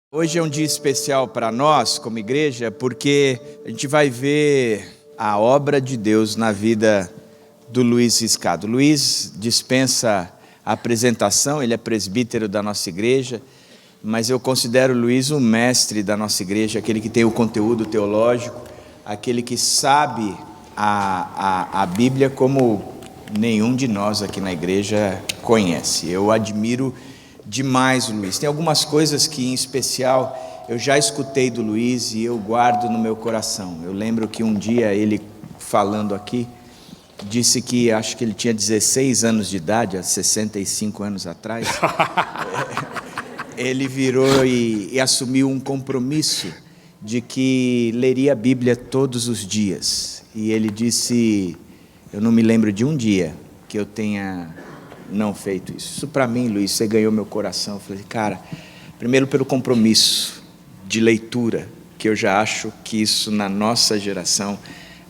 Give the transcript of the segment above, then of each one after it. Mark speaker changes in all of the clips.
Speaker 1: Hoje é um dia especial para nós, como igreja, porque a gente vai ver a obra de Deus na vida do Luiz Riscado. Luiz dispensa a apresentação, ele é presbítero da nossa igreja, mas eu considero o Luiz um mestre da nossa igreja, aquele que tem o conteúdo teológico, aquele que sabe a Bíblia como nenhum de nós aqui na igreja conhece. Eu admiro demais o Luiz. Tem algumas coisas que, em especial, eu já escutei do Luiz e eu guardo no meu coração. Eu lembro que um dia ele, falando aqui, disse que acho que ele tinha 16 anos de idade, há 65 anos atrás. Ele virou e assumiu um compromisso de que leria a Bíblia todos os dias. E ele disse: eu não me lembro de um dia que eu tenha não feito isso. Isso para mim, Luiz, você ganhou meu coração. Eu falei, cara, primeiro pelo compromisso de leitura, que eu já acho que isso na nossa geração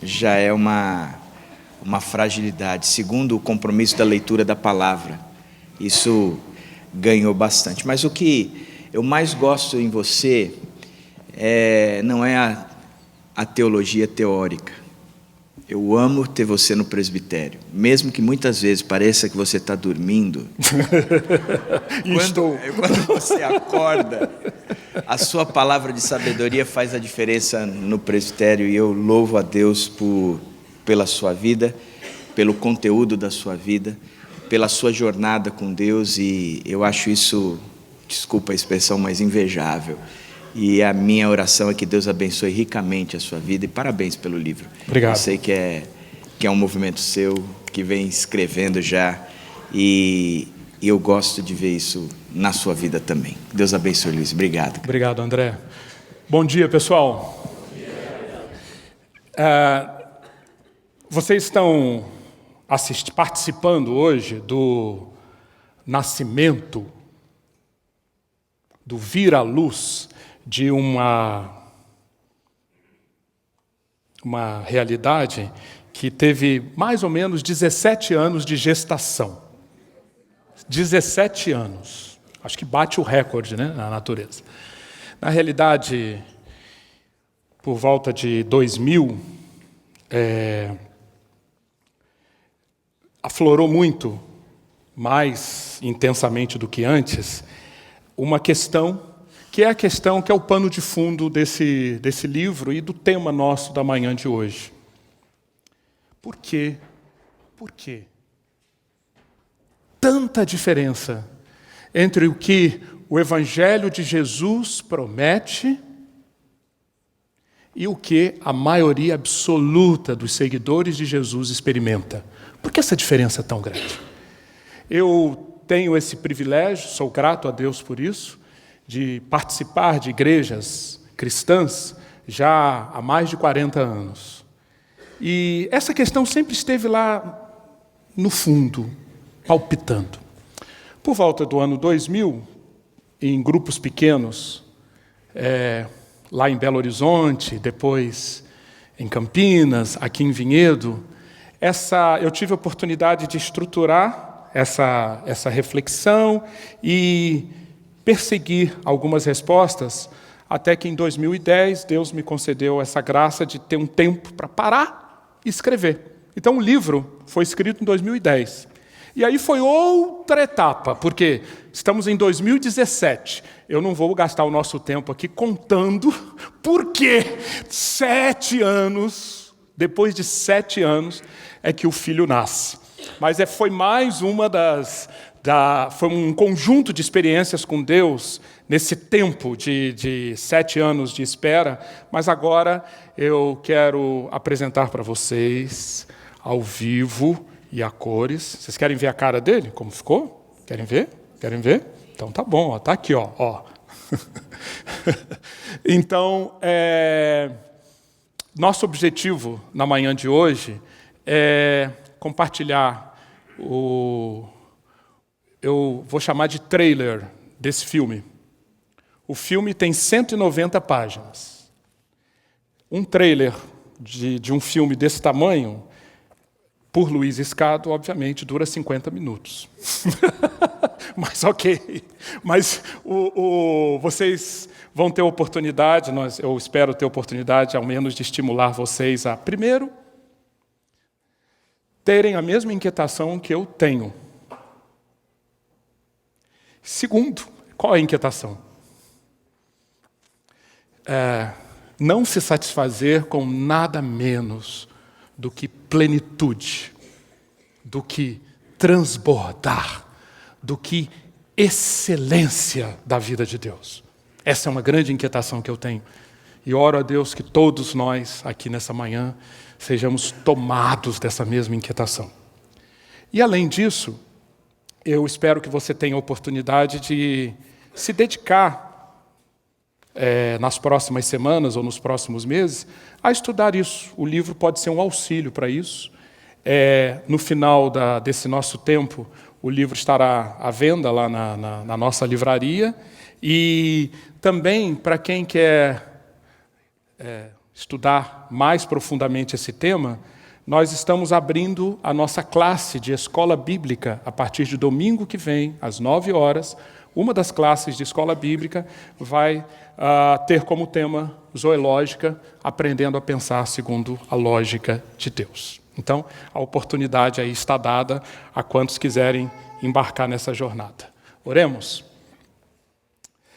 Speaker 1: já é uma fragilidade. Segundo, o compromisso da leitura da palavra. Isso ganhou bastante. Mas o que eu mais gosto em você não é a teologia teórica. Eu amo ter você no presbitério, mesmo que muitas vezes pareça que você está dormindo. Quando você acorda, a sua palavra de sabedoria faz a diferença no presbitério, e eu louvo a Deus pela sua vida, pelo conteúdo da sua vida, pela sua jornada com Deus, e eu acho isso, desculpa a expressão, mas invejável. E a minha oração é que Deus abençoe ricamente a sua vida, e parabéns pelo livro.
Speaker 2: Obrigado.
Speaker 1: Eu sei que é um movimento seu, que vem escrevendo já, e eu gosto de ver isso na sua vida também. Deus abençoe, Luiz. Obrigado.
Speaker 2: Obrigado, André. Bom dia, pessoal. Vocês estão participando hoje do nascimento, do vir à luz de uma realidade que teve mais ou menos 17 anos de gestação. 17 anos. Acho que bate o recorde, né, na natureza. Na realidade, por volta de 2000, aflorou muito, mais intensamente do que antes, uma questão que é a questão que é o pano de fundo desse livro e do tema nosso da manhã de hoje. Por quê? Por quê? Tanta diferença entre o que o Evangelho de Jesus promete e o que a maioria absoluta dos seguidores de Jesus experimenta. Por que essa diferença é tão grande? Eu tenho esse privilégio, sou grato a Deus por isso, de participar de igrejas cristãs já há mais de 40 anos. E essa questão sempre esteve lá no fundo, palpitando. Por volta do ano 2000, em grupos pequenos, lá em Belo Horizonte, depois em Campinas, aqui em Vinhedo, eu tive a oportunidade de estruturar essa reflexão e perseguir algumas respostas, até que em 2010 Deus me concedeu essa graça de ter um tempo para parar e escrever. Então o livro foi escrito em 2010. E aí foi outra etapa, porque estamos em 2017. Eu não vou gastar o nosso tempo aqui contando por que 7 anos, depois de 7 anos, é que o filho nasce. Mas foi mais uma foi um conjunto de experiências com Deus nesse tempo de 7 anos de espera, mas agora eu quero apresentar para vocês, ao vivo e a cores. Vocês querem ver a cara dele? Como ficou? Querem ver? Querem ver? Então tá bom, está aqui. Ó. Então, nosso objetivo na manhã de hoje é compartilhar eu vou chamar de trailer desse filme. O filme tem 190 páginas. Um trailer de um filme desse tamanho, por Luiz Riscado, obviamente, dura 50 minutos. Mas ok. Mas vocês vão ter oportunidade, eu espero ter oportunidade, ao menos, de estimular vocês a, primeiro, terem a mesma inquietação que eu tenho. Segundo, qual é a inquietação? Não se satisfazer com nada menos do que plenitude, do que transbordar, do que excelência da vida de Deus. Essa é uma grande inquietação que eu tenho. E oro a Deus que todos nós, aqui nessa manhã, sejamos tomados dessa mesma inquietação. E além disso, eu espero que você tenha a oportunidade de se dedicar nas próximas semanas ou nos próximos meses, a estudar isso. O livro pode ser um auxílio para isso. No final desse nosso tempo, o livro estará à venda lá na nossa livraria. E também, para quem quer estudar mais profundamente esse tema, nós estamos abrindo a nossa classe de escola bíblica a partir de domingo que vem, às 9 horas. Uma das classes de escola bíblica vai ter como tema zoológica, aprendendo a pensar segundo a lógica de Deus. Então, a oportunidade aí está dada a quantos quiserem embarcar nessa jornada. Oremos.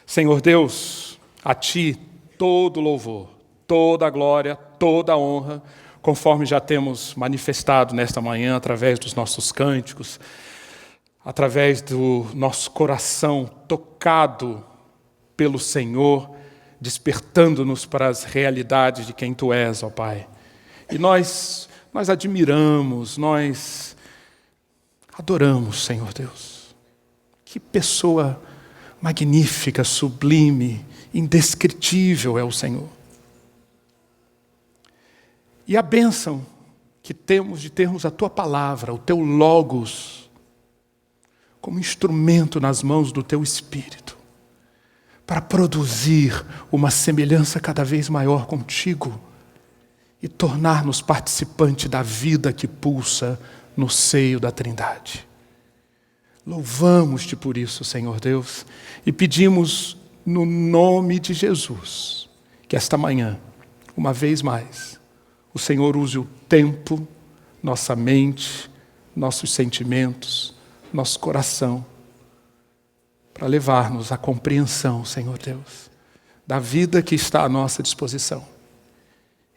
Speaker 2: Senhor Deus, a Ti todo louvor, toda a glória, toda a honra, conforme já temos manifestado nesta manhã através dos nossos cânticos, através do nosso coração tocado pelo Senhor, despertando-nos para as realidades de quem Tu és, ó Pai. E nós admiramos, nós adoramos, Senhor Deus. Que pessoa magnífica, sublime, indescritível é o Senhor. E a bênção que temos de termos a Tua palavra, o Teu Logos, como instrumento nas mãos do Teu Espírito, para produzir uma semelhança cada vez maior contigo e tornar-nos participantes da vida que pulsa no seio da Trindade. Louvamos-Te por isso, Senhor Deus, e pedimos no nome de Jesus, que esta manhã, uma vez mais, o Senhor use o tempo, nossa mente, nossos sentimentos, nosso coração, para levar-nos à compreensão, Senhor Deus, da vida que está à nossa disposição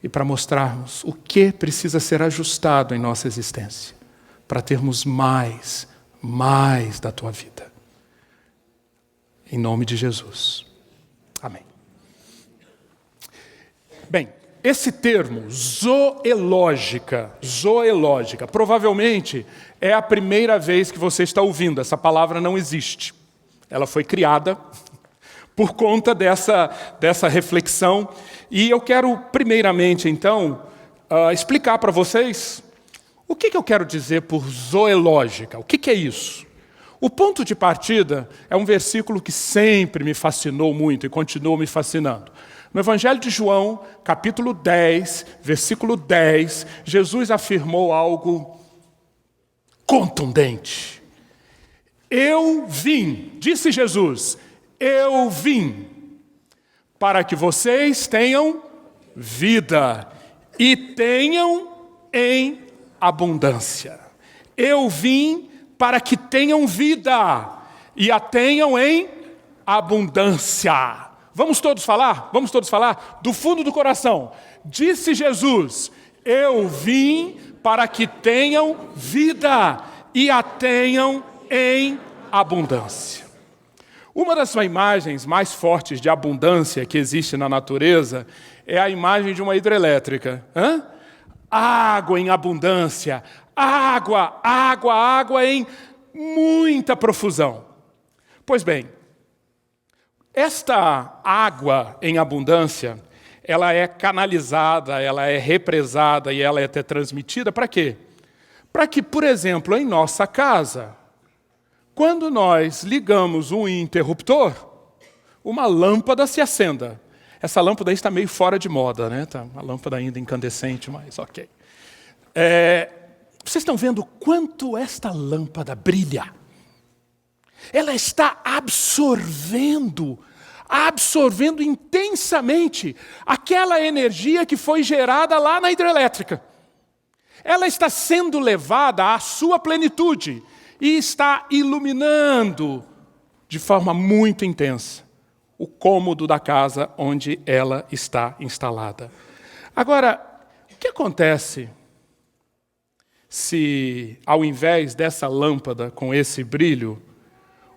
Speaker 2: e para mostrarmos o que precisa ser ajustado em nossa existência para termos mais da Tua vida. Em nome de Jesus. Amém. Bem, esse termo, zoológica, provavelmente é a primeira vez que você está ouvindo. Essa palavra não existe. Ela foi criada por conta dessa reflexão. E eu quero, primeiramente, então, explicar para vocês o que eu quero dizer por zoológica. O que é isso? O ponto de partida é um versículo que sempre me fascinou muito e continua me fascinando. No Evangelho de João, capítulo 10, versículo 10, Jesus afirmou algo contundente. Eu vim, disse Jesus, eu vim para que vocês tenham vida e tenham em abundância. Eu vim para que tenham vida e a tenham em abundância. Vamos todos falar? Vamos todos falar? Do fundo do coração. Disse Jesus, eu vim para que tenham vida e a tenham em abundância. Uma das imagens mais fortes de abundância que existe na natureza é a imagem de uma hidrelétrica. Água em abundância, água em muita profusão. Pois bem, esta água em abundância, ela é canalizada, ela é represada e ela é até transmitida para quê? Para que, por exemplo, em nossa casa, quando nós ligamos um interruptor, uma lâmpada se acenda. Essa lâmpada aí está meio fora de moda, né? Tá uma lâmpada ainda incandescente, mas ok. Vocês estão vendo quanto esta lâmpada brilha? Ela está absorvendo intensamente aquela energia que foi gerada lá na hidrelétrica. Ela está sendo levada à sua plenitude e está iluminando de forma muito intensa o cômodo da casa onde ela está instalada. Agora, o que acontece se, ao invés dessa lâmpada com esse brilho,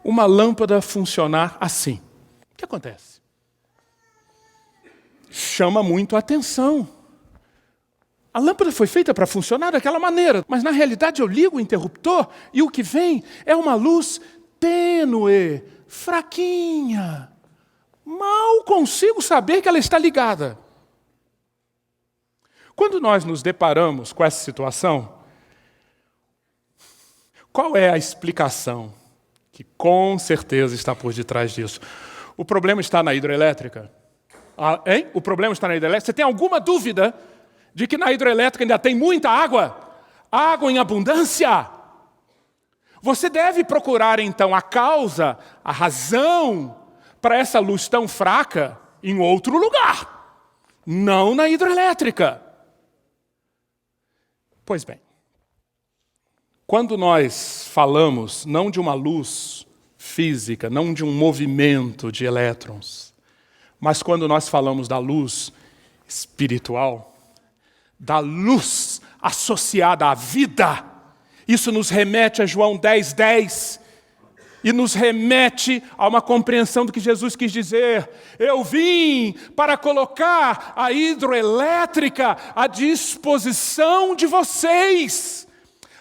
Speaker 2: uma lâmpada funcionar assim? O que acontece? Chama muito a atenção. A lâmpada foi feita para funcionar daquela maneira, mas na realidade eu ligo o interruptor e o que vem é uma luz tênue, fraquinha. Mal consigo saber que ela está ligada. Quando nós nos deparamos com essa situação, qual é a explicação que com certeza está por detrás disso? O problema está na hidrelétrica? Hein? O problema está na hidrelétrica? Você tem alguma dúvida de que na hidrelétrica ainda tem muita água? Água em abundância? Você deve procurar então a causa, a razão para essa luz tão fraca em outro lugar, não na hidrelétrica. Pois bem, quando nós falamos não de uma luz física, não de um movimento de elétrons, mas quando nós falamos da luz espiritual, da luz associada à vida, isso nos remete a João 10:10 e nos remete a uma compreensão do que Jesus quis dizer. Eu vim para colocar a hidroelétrica à disposição de vocês.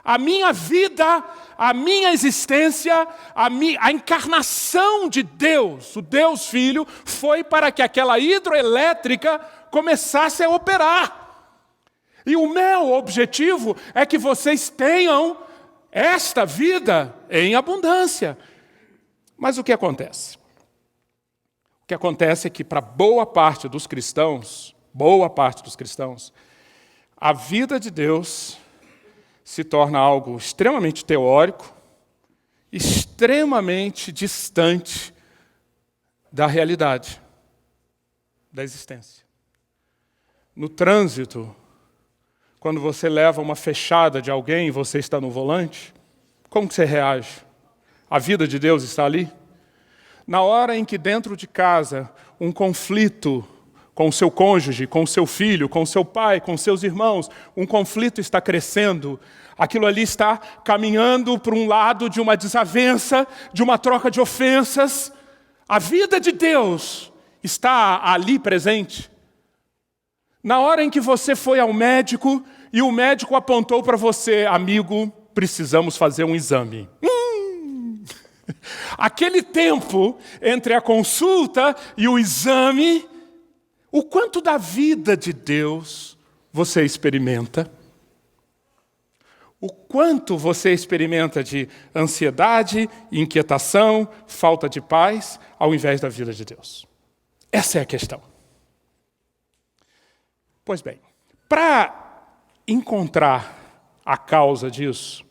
Speaker 2: A minha vida, a minha existência, a encarnação de Deus, o Deus Filho, foi para que aquela hidroelétrica começasse a operar. E o meu objetivo é que vocês tenham esta vida em abundância. Mas o que acontece? O que acontece é que para boa parte dos cristãos, a vida de Deus se torna algo extremamente teórico, extremamente distante da realidade, da existência. No trânsito, quando você leva uma fechada de alguém e você está no volante, como que você reage? A vida de Deus está ali? Na hora em que dentro de casa um conflito com o seu cônjuge, com o seu filho, com o seu pai, com seus irmãos, um conflito está crescendo, aquilo ali está caminhando para um lado de uma desavença, de uma troca de ofensas, a vida de Deus está ali presente. Na hora em que você foi ao médico e o médico apontou para você, amigo, precisamos fazer um exame. Aquele tempo entre a consulta e o exame, o quanto da vida de Deus você experimenta? O quanto você experimenta de ansiedade, inquietação, falta de paz, ao invés da vida de Deus? Essa é a questão. Pois bem, para encontrar a causa disso,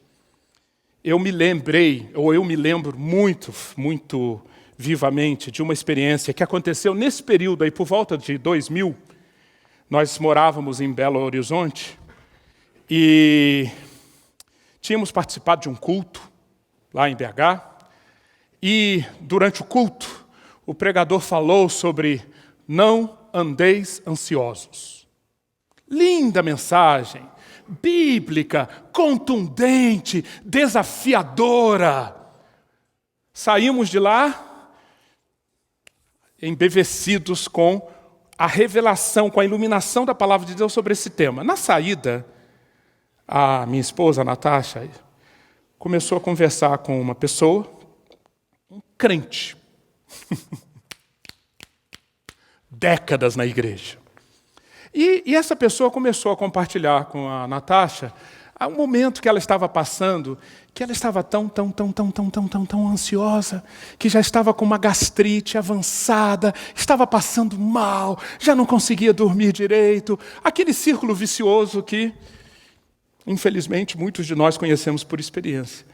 Speaker 2: eu me lembro muito vivamente de uma experiência que aconteceu nesse período aí, por volta de 2000. Nós morávamos em Belo Horizonte e tínhamos participado de um culto lá em BH. E durante o culto, o pregador falou sobre não andeis ansiosos. Linda mensagem, bíblica, contundente, desafiadora. Saímos de lá embevecidos com a revelação, com a iluminação da palavra de Deus sobre esse tema. Na saída, a minha esposa, a Natasha, começou a conversar com uma pessoa, um crente, décadas na igreja. E essa pessoa começou a compartilhar com a Natasha um momento que ela estava passando, que ela estava tão ansiosa, que já estava com uma gastrite avançada, estava passando mal, já não conseguia dormir direito, aquele círculo vicioso que, infelizmente, muitos de nós conhecemos por experiência.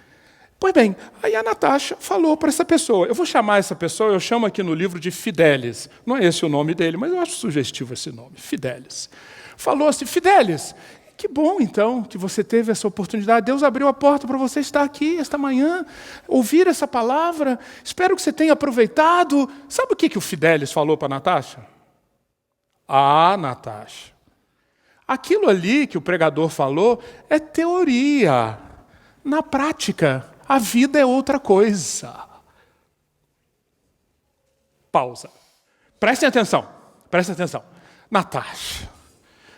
Speaker 2: Pois bem, aí a Natasha falou para essa pessoa, eu vou chamar essa pessoa, eu chamo aqui no livro de Fidelis, não é esse o nome dele, mas eu acho sugestivo esse nome, Fidelis. Falou assim, Fidelis, que bom então que você teve essa oportunidade, Deus abriu a porta para você estar aqui esta manhã, ouvir essa palavra, espero que você tenha aproveitado. Sabe o que o Fidelis falou para a Natasha? Ah, Natasha, aquilo ali que o pregador falou é teoria, na prática, a vida é outra coisa. Pausa. Prestem atenção. Natasha,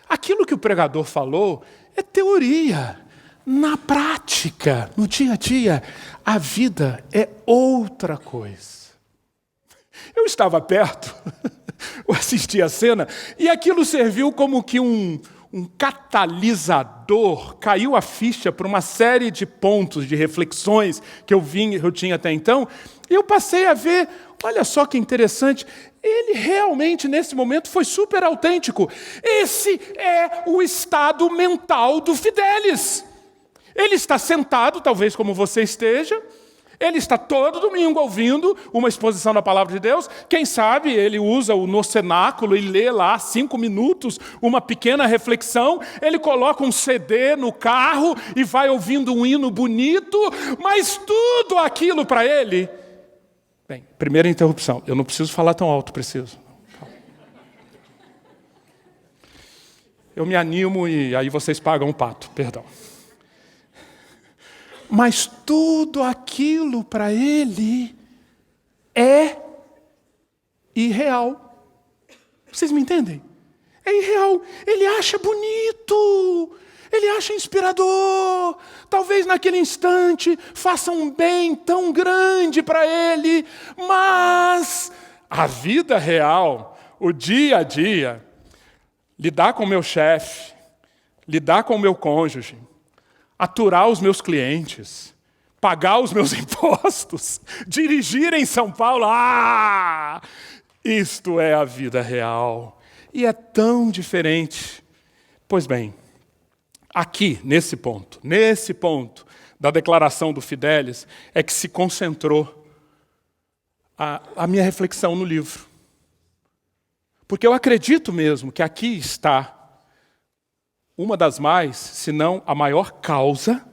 Speaker 2: aquilo que o pregador falou é teoria. Na prática, no dia a dia, a vida é outra coisa. Eu estava perto, eu assisti a cena, e aquilo serviu como que um catalisador, caiu a ficha para uma série de pontos, de reflexões que eu tinha até então, e eu passei a ver, olha só que interessante, ele realmente nesse momento foi super autêntico. Esse é o estado mental do Fidelis. Ele está sentado, talvez como você esteja, ele está todo domingo ouvindo uma exposição da palavra de Deus. Quem sabe ele usa no cenáculo e lê lá 5 minutos uma pequena reflexão. Ele coloca um CD no carro e vai ouvindo um hino bonito. Mas tudo aquilo para ele... Bem, primeira interrupção. Eu não preciso falar tão alto, preciso. Eu me animo e aí vocês pagam o pato, perdão. Mas tudo aquilo para ele é irreal. Vocês me entendem? É irreal. Ele acha bonito, ele acha inspirador. Talvez naquele instante faça um bem tão grande para ele, mas a vida real, o dia a dia, lidar com o meu chefe, lidar com o meu cônjuge, aturar os meus clientes, pagar os meus impostos, dirigir em São Paulo. Isto é a vida real. E é tão diferente. Pois bem, aqui, nesse ponto da declaração do Fidelis, é que se concentrou a minha reflexão no livro. Porque eu acredito mesmo que aqui está uma das mais, se não a maior causa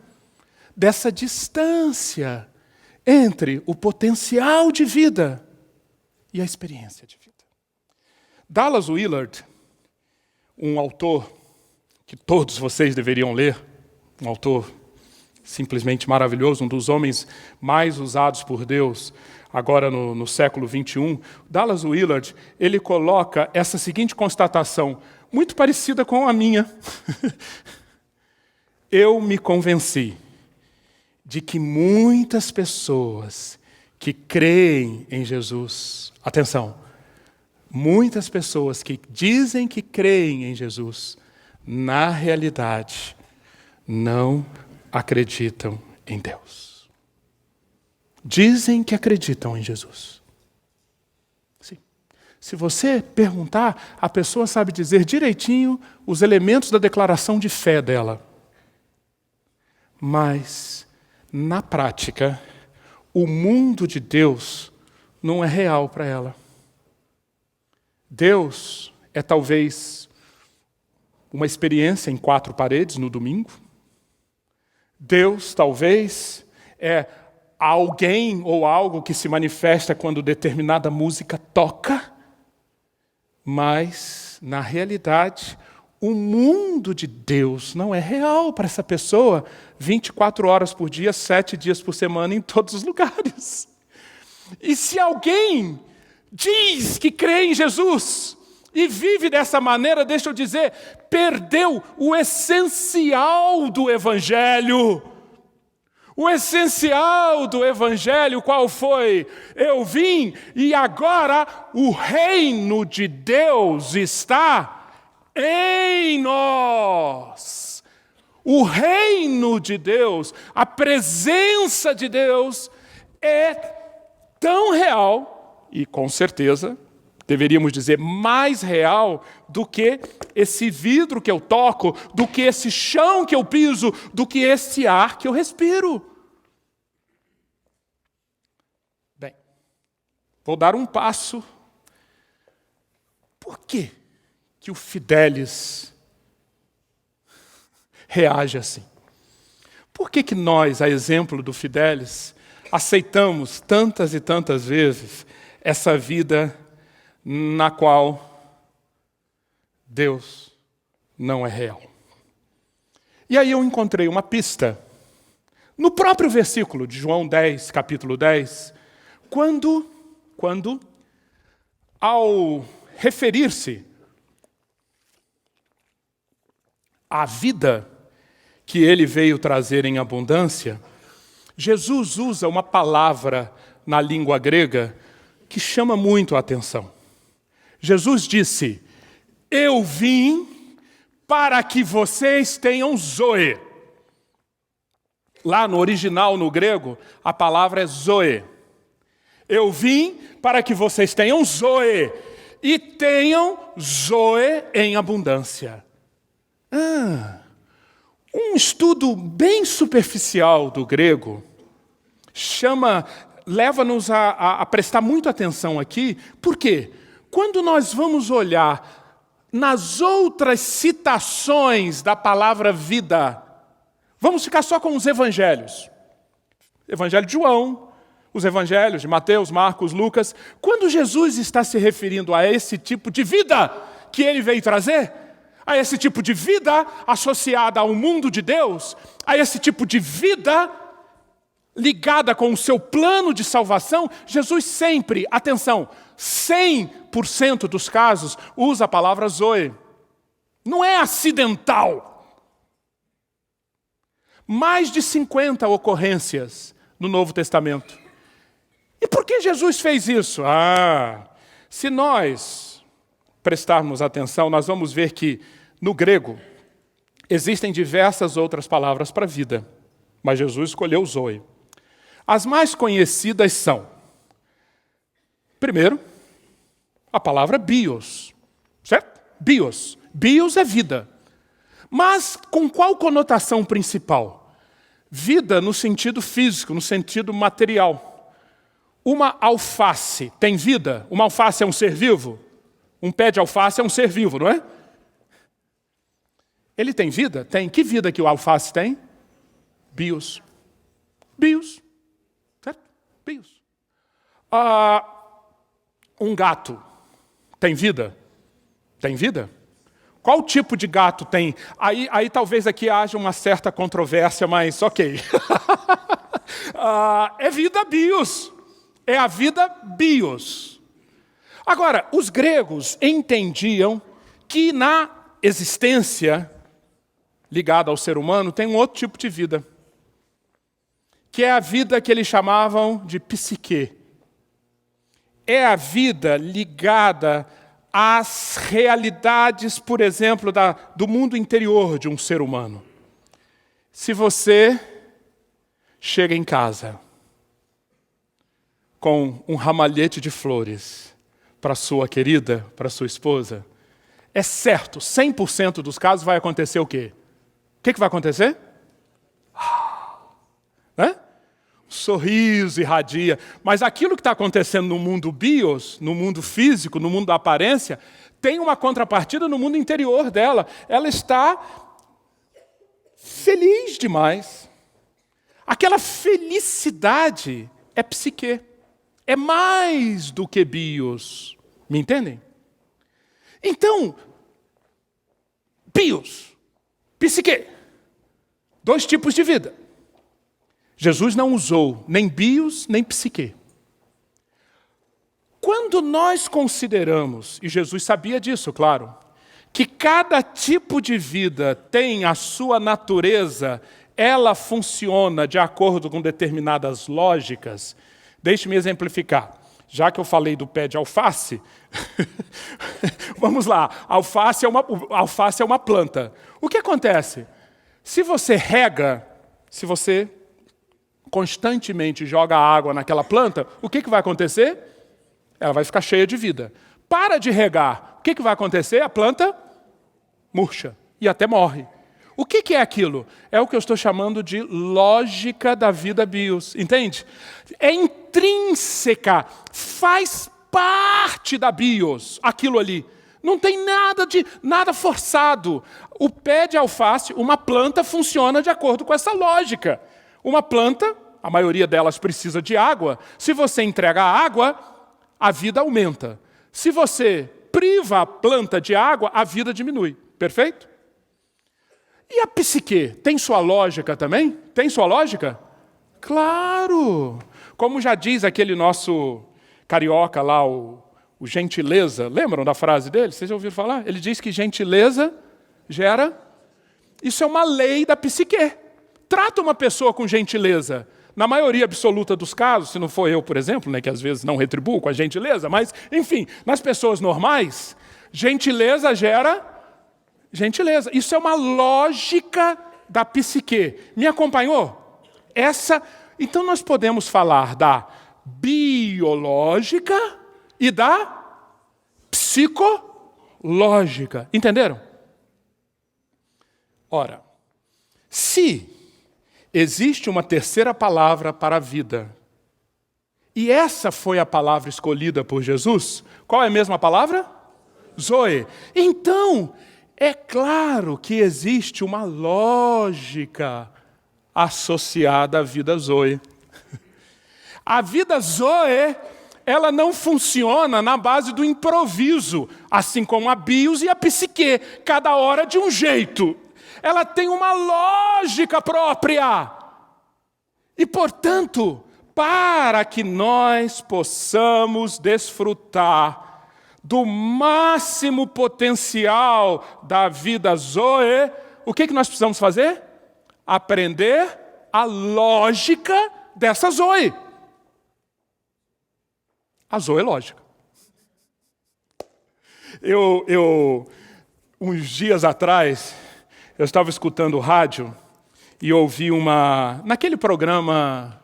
Speaker 2: dessa distância entre o potencial de vida e a experiência de vida. Dallas Willard, um autor que todos vocês deveriam ler, um autor simplesmente maravilhoso, um dos homens mais usados por Deus agora no século 21, Dallas Willard, ele coloca essa seguinte constatação, muito parecida com a minha. Eu me convenci de que muitas pessoas que creem em Jesus, atenção, muitas pessoas que dizem que creem em Jesus, na realidade, não acreditam em Deus. Dizem que acreditam em Jesus. Se você perguntar, a pessoa sabe dizer direitinho os elementos da declaração de fé dela. Mas, na prática, o mundo de Deus não é real para ela. Deus é talvez uma experiência em 4 paredes no domingo. Deus talvez é alguém ou algo que se manifesta quando determinada música toca. Mas, na realidade, o mundo de Deus não é real para essa pessoa 24 horas por dia, 7 dias por semana, em todos os lugares. E se alguém diz que crê em Jesus e vive dessa maneira, deixa eu dizer, perdeu o essencial do Evangelho. O essencial do Evangelho, qual foi? Eu vim e agora o reino de Deus está em nós. O reino de Deus, a presença de Deus é tão real, e com certeza, deveríamos dizer mais real do que esse vidro que eu toco, do que esse chão que eu piso, do que esse ar que eu respiro. vou dar um passo. Por que que o Fidelis reage assim? Por que que nós, a exemplo do Fidelis, aceitamos tantas e tantas vezes essa vida na qual Deus não é real? E aí eu encontrei uma pista no próprio versículo de João 10, capítulo 10, quando ao referir-se à vida que ele veio trazer em abundância, Jesus usa uma palavra na língua grega que chama muito a atenção. Jesus disse: eu vim para que vocês tenham zoe. Lá no original, no grego, a palavra é zoe. Eu vim para que vocês tenham zoe, e tenham zoe em abundância. Um estudo bem superficial do grego leva-nos a prestar muita atenção aqui. Por quê? Quando nós vamos olhar nas outras citações da palavra vida, vamos ficar só com os evangelhos. Evangelho de João, os evangelhos de Mateus, Marcos, Lucas. Quando Jesus está se referindo a esse tipo de vida que ele veio trazer, a esse tipo de vida associada ao mundo de Deus, a esse tipo de vida ligada com o seu plano de salvação, Jesus sempre, atenção, 100% dos casos, usa a palavra zoe. Não é acidental. Mais de 50 ocorrências no Novo Testamento. E por que Jesus fez isso? Se nós prestarmos atenção, nós vamos ver que no grego existem diversas outras palavras para vida, mas Jesus escolheu zoe. As mais conhecidas são, primeiro, a palavra bios, certo? Bios. Bios é vida. Mas com qual conotação principal? Vida no sentido físico, no sentido material. Uma alface tem vida? Uma alface é um ser vivo? Um pé de alface é um ser vivo, não é? Ele tem vida? Tem. Que vida que o alface tem? Bios. Bios. Certo? Bios. Um gato tem vida? Tem vida? Qual tipo de gato tem? Aí talvez aqui haja uma certa controvérsia, mas ok. É vida bios. É a vida bios. Agora, os gregos entendiam que na existência ligada ao ser humano tem um outro tipo de vida, que é a vida que eles chamavam de psique. É a vida ligada às realidades, por exemplo, do mundo interior de um ser humano. Se você chega em casa com um ramalhete de flores para sua querida, para sua esposa, é certo, 100% dos casos vai acontecer o quê? O que vai acontecer? Né? Um sorriso irradia. Mas aquilo que está acontecendo no mundo bios, no mundo físico, no mundo da aparência, tem uma contrapartida no mundo interior dela. Ela está feliz demais. Aquela felicidade é psique. É mais do que bios. Me entendem? Então, bios, psique, 2 tipos de vida. Jesus não usou nem bios, nem psique. Quando nós consideramos, e Jesus sabia disso, claro, que cada tipo de vida tem a sua natureza, ela funciona de acordo com determinadas lógicas. Deixe-me exemplificar. Já que eu falei do pé de alface, vamos lá. Alface é uma planta. O que acontece? Se você rega, se você constantemente joga água naquela planta, o que vai acontecer? Ela vai ficar cheia de vida. Para de regar, o que vai acontecer? A planta murcha e até morre. O que é aquilo? É o que eu estou chamando de lógica da vida bios, entende? É intrínseca, faz parte da bios, aquilo ali. Não tem nada forçado. O pé de alface, uma planta, funciona de acordo com essa lógica. Uma planta, a maioria delas precisa de água. Se você entrega água, a vida aumenta. Se você priva a planta de água, a vida diminui. Perfeito? E a psique? Tem sua lógica também? Tem sua lógica? Claro! Como já diz aquele nosso carioca lá, o gentileza. Lembram da frase dele? Vocês já ouviram falar? Ele diz que gentileza gera... Isso é uma lei da psique. Trata uma pessoa com gentileza. Na maioria absoluta dos casos, se não for eu, por exemplo, né, que às vezes não retribuo com a gentileza, mas, enfim, nas pessoas normais, gentileza gera gentileza. Isso é uma lógica da psique. Me acompanhou? Então nós podemos falar da biológica e da psicológica. Entenderam? Ora, se existe uma terceira palavra para a vida, e essa foi a palavra escolhida por Jesus, qual é a mesma palavra? Zoe. Então, é claro que existe uma lógica associada à vida Zoe. A vida Zoe, ela não funciona na base do improviso, assim como a bios e a psique, cada hora de um jeito. Ela tem uma lógica própria. E, portanto, para que nós possamos desfrutar do máximo potencial da vida Zoe, o que nós precisamos fazer? Aprender a lógica dessa Zoe. A Zoe lógica. Uns dias atrás, eu estava escutando o rádio e ouvi naquele programa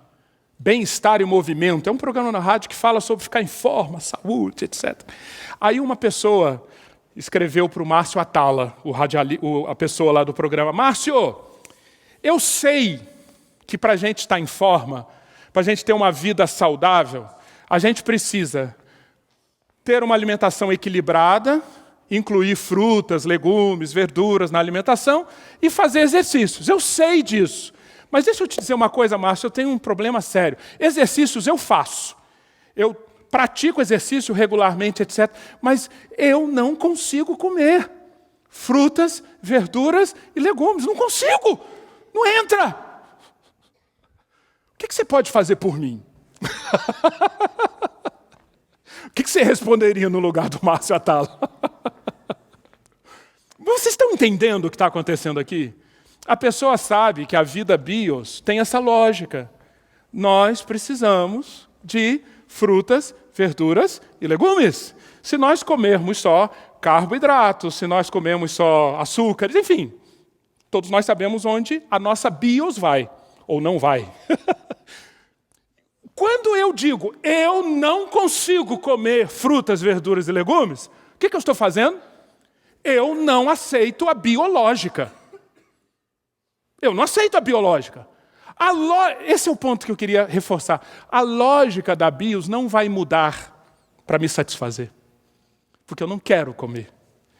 Speaker 2: Bem-Estar e Movimento, é um programa na rádio que fala sobre ficar em forma, saúde, etc. Aí uma pessoa escreveu para o Márcio Atala, a pessoa lá do programa: Márcio, eu sei que para a gente estar em forma, para a gente ter uma vida saudável, a gente precisa ter uma alimentação equilibrada, incluir frutas, legumes, verduras na alimentação e fazer exercícios. Eu sei disso. Mas deixa eu te dizer uma coisa, Márcio, eu tenho um problema sério. Exercícios eu faço. Eu pratico exercício regularmente, etc. Mas eu não consigo comer frutas, verduras e legumes. Não consigo. Não entra. O que você pode fazer por mim? O que você responderia no lugar do Márcio Atala? Vocês estão entendendo o que está acontecendo aqui? A pessoa sabe que a vida bios tem essa lógica. Nós precisamos de frutas, verduras e legumes. Se nós comermos só carboidratos, se nós comermos só açúcares, enfim, todos nós sabemos onde a nossa bios vai, ou não vai. Quando eu digo, eu não consigo comer frutas, verduras e legumes, o que eu estou fazendo? Eu não aceito a biológica. Eu não aceito a biológica. Esse é o ponto que eu queria reforçar. A lógica da bios não vai mudar para me satisfazer. Porque eu não quero comer.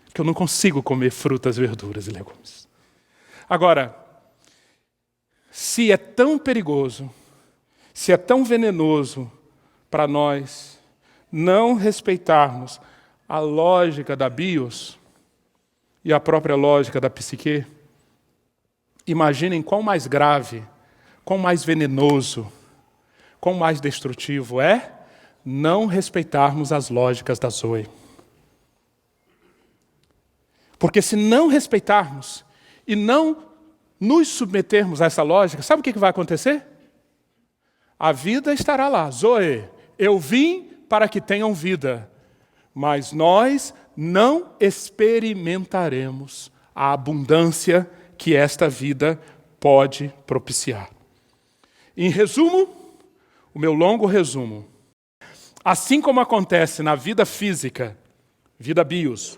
Speaker 2: Porque eu não consigo comer frutas, verduras e legumes. Agora, se é tão perigoso, se é tão venenoso para nós não respeitarmos a lógica da bios e a própria lógica da psique, imaginem quão mais grave, quão mais venenoso, quão mais destrutivo é não respeitarmos as lógicas da Zoe. Porque se não respeitarmos e não nos submetermos a essa lógica, sabe o que vai acontecer? A vida estará lá. Zoe, eu vim para que tenham vida, mas nós não experimentaremos a abundância que esta vida pode propiciar. Em resumo, o meu longo resumo, assim como acontece na vida física, vida bios,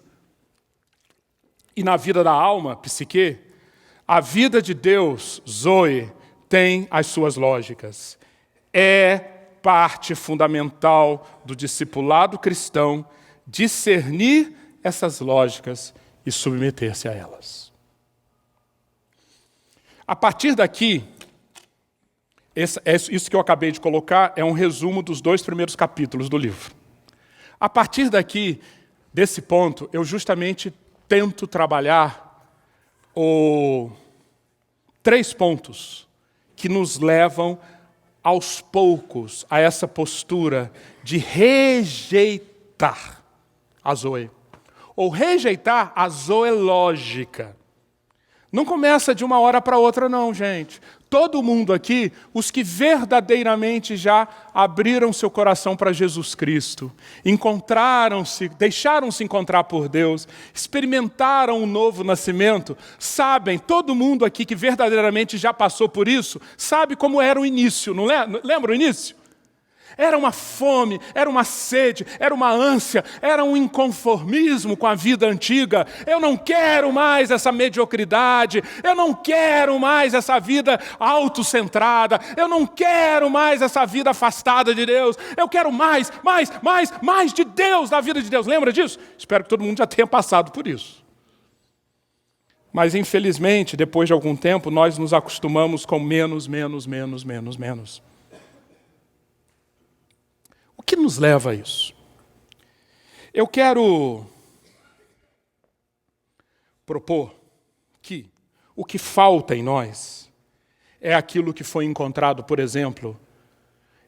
Speaker 2: e na vida da alma, psique, A vida de Deus, Zoe, tem as suas lógicas. É parte fundamental do discipulado cristão discernir essas lógicas e submeter-se a elas. A partir daqui, isso que eu acabei de colocar é um resumo dos 2 primeiros capítulos do livro. A partir daqui, desse ponto, eu justamente tento trabalhar 3 pontos que nos levam aos poucos a essa postura de rejeitar a Zoe. Ou rejeitar a zoológica. Não começa de uma hora para outra não, gente. Todo mundo aqui, os que verdadeiramente já abriram seu coração para Jesus Cristo, encontraram-se, deixaram-se encontrar por Deus, experimentaram um novo nascimento, sabem, todo mundo aqui que verdadeiramente já passou por isso, sabe como era o início, não lembra o início? Era uma fome, era uma sede, era uma ânsia, era um inconformismo com a vida antiga. Eu não quero mais essa mediocridade, eu não quero mais essa vida autocentrada, eu não quero mais essa vida afastada de Deus, eu quero mais de Deus, da vida de Deus. Lembra disso? Espero que todo mundo já tenha passado por isso. Mas, infelizmente, depois de algum tempo, nós nos acostumamos com menos. O que nos leva a isso? Eu quero propor que o que falta em nós é aquilo que foi encontrado, por exemplo,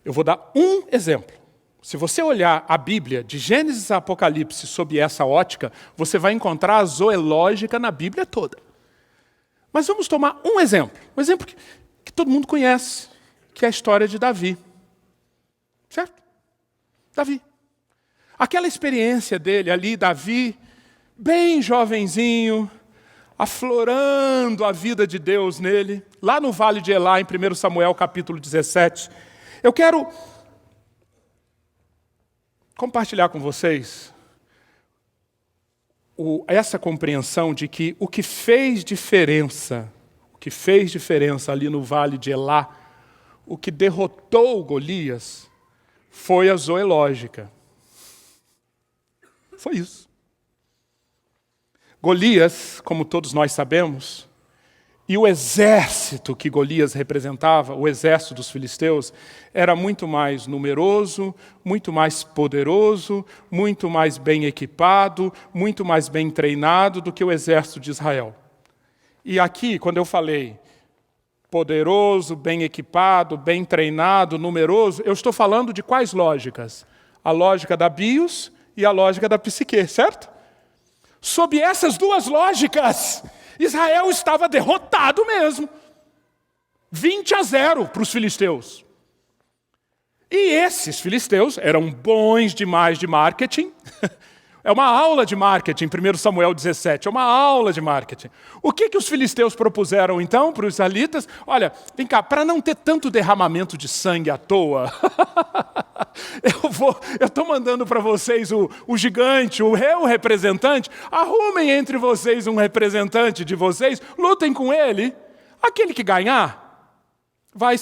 Speaker 2: eu vou dar um exemplo. Se você olhar a Bíblia, de Gênesis a Apocalipse, sob essa ótica, você vai encontrar a zoológica na Bíblia toda. Mas vamos tomar um exemplo que todo mundo conhece, que é a história de Davi. Certo? Davi. Aquela experiência dele ali, Davi, bem jovenzinho, aflorando a vida de Deus nele, lá no Vale de Elá, em 1 Samuel capítulo 17. Eu quero compartilhar com vocês essa compreensão de que o que fez diferença ali no Vale de Elá, o que derrotou Golias, foi a zoológica. Foi isso. Golias, como todos nós sabemos, e o exército que Golias representava, o exército dos filisteus, era muito mais numeroso, muito mais poderoso, muito mais bem equipado, muito mais bem treinado do que o exército de Israel. E aqui, quando eu falei poderoso, bem equipado, bem treinado, numeroso, eu estou falando de quais lógicas? A lógica da bios e a lógica da psique, certo? Sob essas duas lógicas, Israel estava derrotado mesmo. 20-0 para os filisteus. E esses filisteus eram bons demais de marketing. É uma aula de marketing, 1 Samuel 17, é uma aula de marketing. O que os filisteus propuseram então para os israelitas? Olha, vem cá, para não ter tanto derramamento de sangue à toa, eu estou mandando para vocês o gigante, o representante, arrumem entre vocês um representante de vocês, lutem com ele, aquele que ganhar vai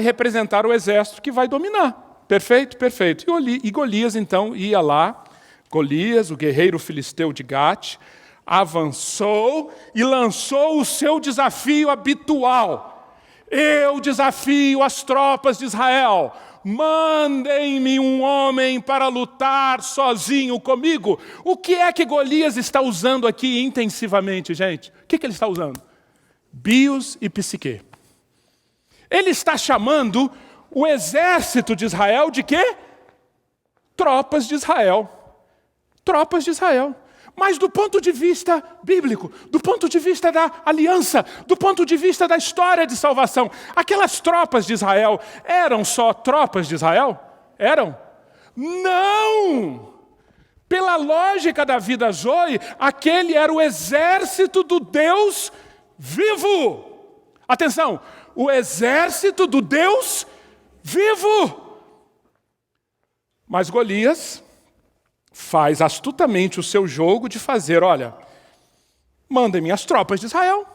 Speaker 2: representar o exército que vai dominar. Perfeito? Perfeito. E Golias então ia lá, Golias, o guerreiro filisteu de Gate, avançou e lançou o seu desafio habitual. Eu desafio as tropas de Israel. Mandem-me um homem para lutar sozinho comigo. O que é que Golias está usando aqui intensivamente, gente? O que ele está usando? Bios e psique. Ele está chamando o exército de Israel de quê? Tropas de Israel. Tropas de Israel. Mas do ponto de vista bíblico, do ponto de vista da aliança, do ponto de vista da história de salvação, aquelas tropas de Israel eram só tropas de Israel? Eram? Não! Pela lógica da vida Zoe, aquele era o exército do Deus vivo. Atenção, o exército do Deus vivo. Mas Golias faz astutamente o seu jogo de fazer, olha, mandem-me as tropas de Israel.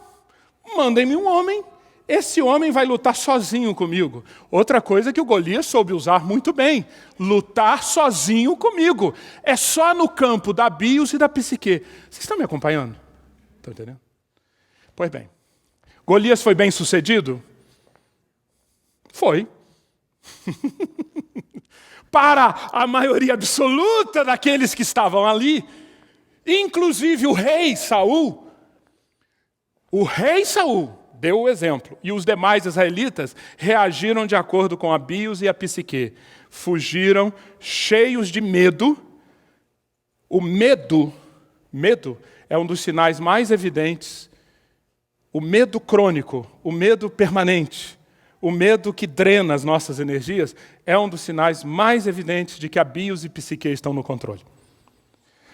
Speaker 2: mandem-me um homem. Esse homem vai lutar sozinho comigo. Outra coisa que o Golias soube usar muito bem. Lutar sozinho comigo. É só no campo da bios e da psique. Vocês estão me acompanhando? Estão entendendo? Pois bem. Golias foi bem sucedido? Foi. Para a maioria absoluta daqueles que estavam ali, inclusive o rei Saul deu o exemplo, e os demais israelitas reagiram de acordo com a bios e a psique. Fugiram cheios de medo. O medo é um dos sinais mais evidentes. O medo crônico, o medo permanente, o medo que drena as nossas energias, é um dos sinais mais evidentes de que a bios e psique estão no controle.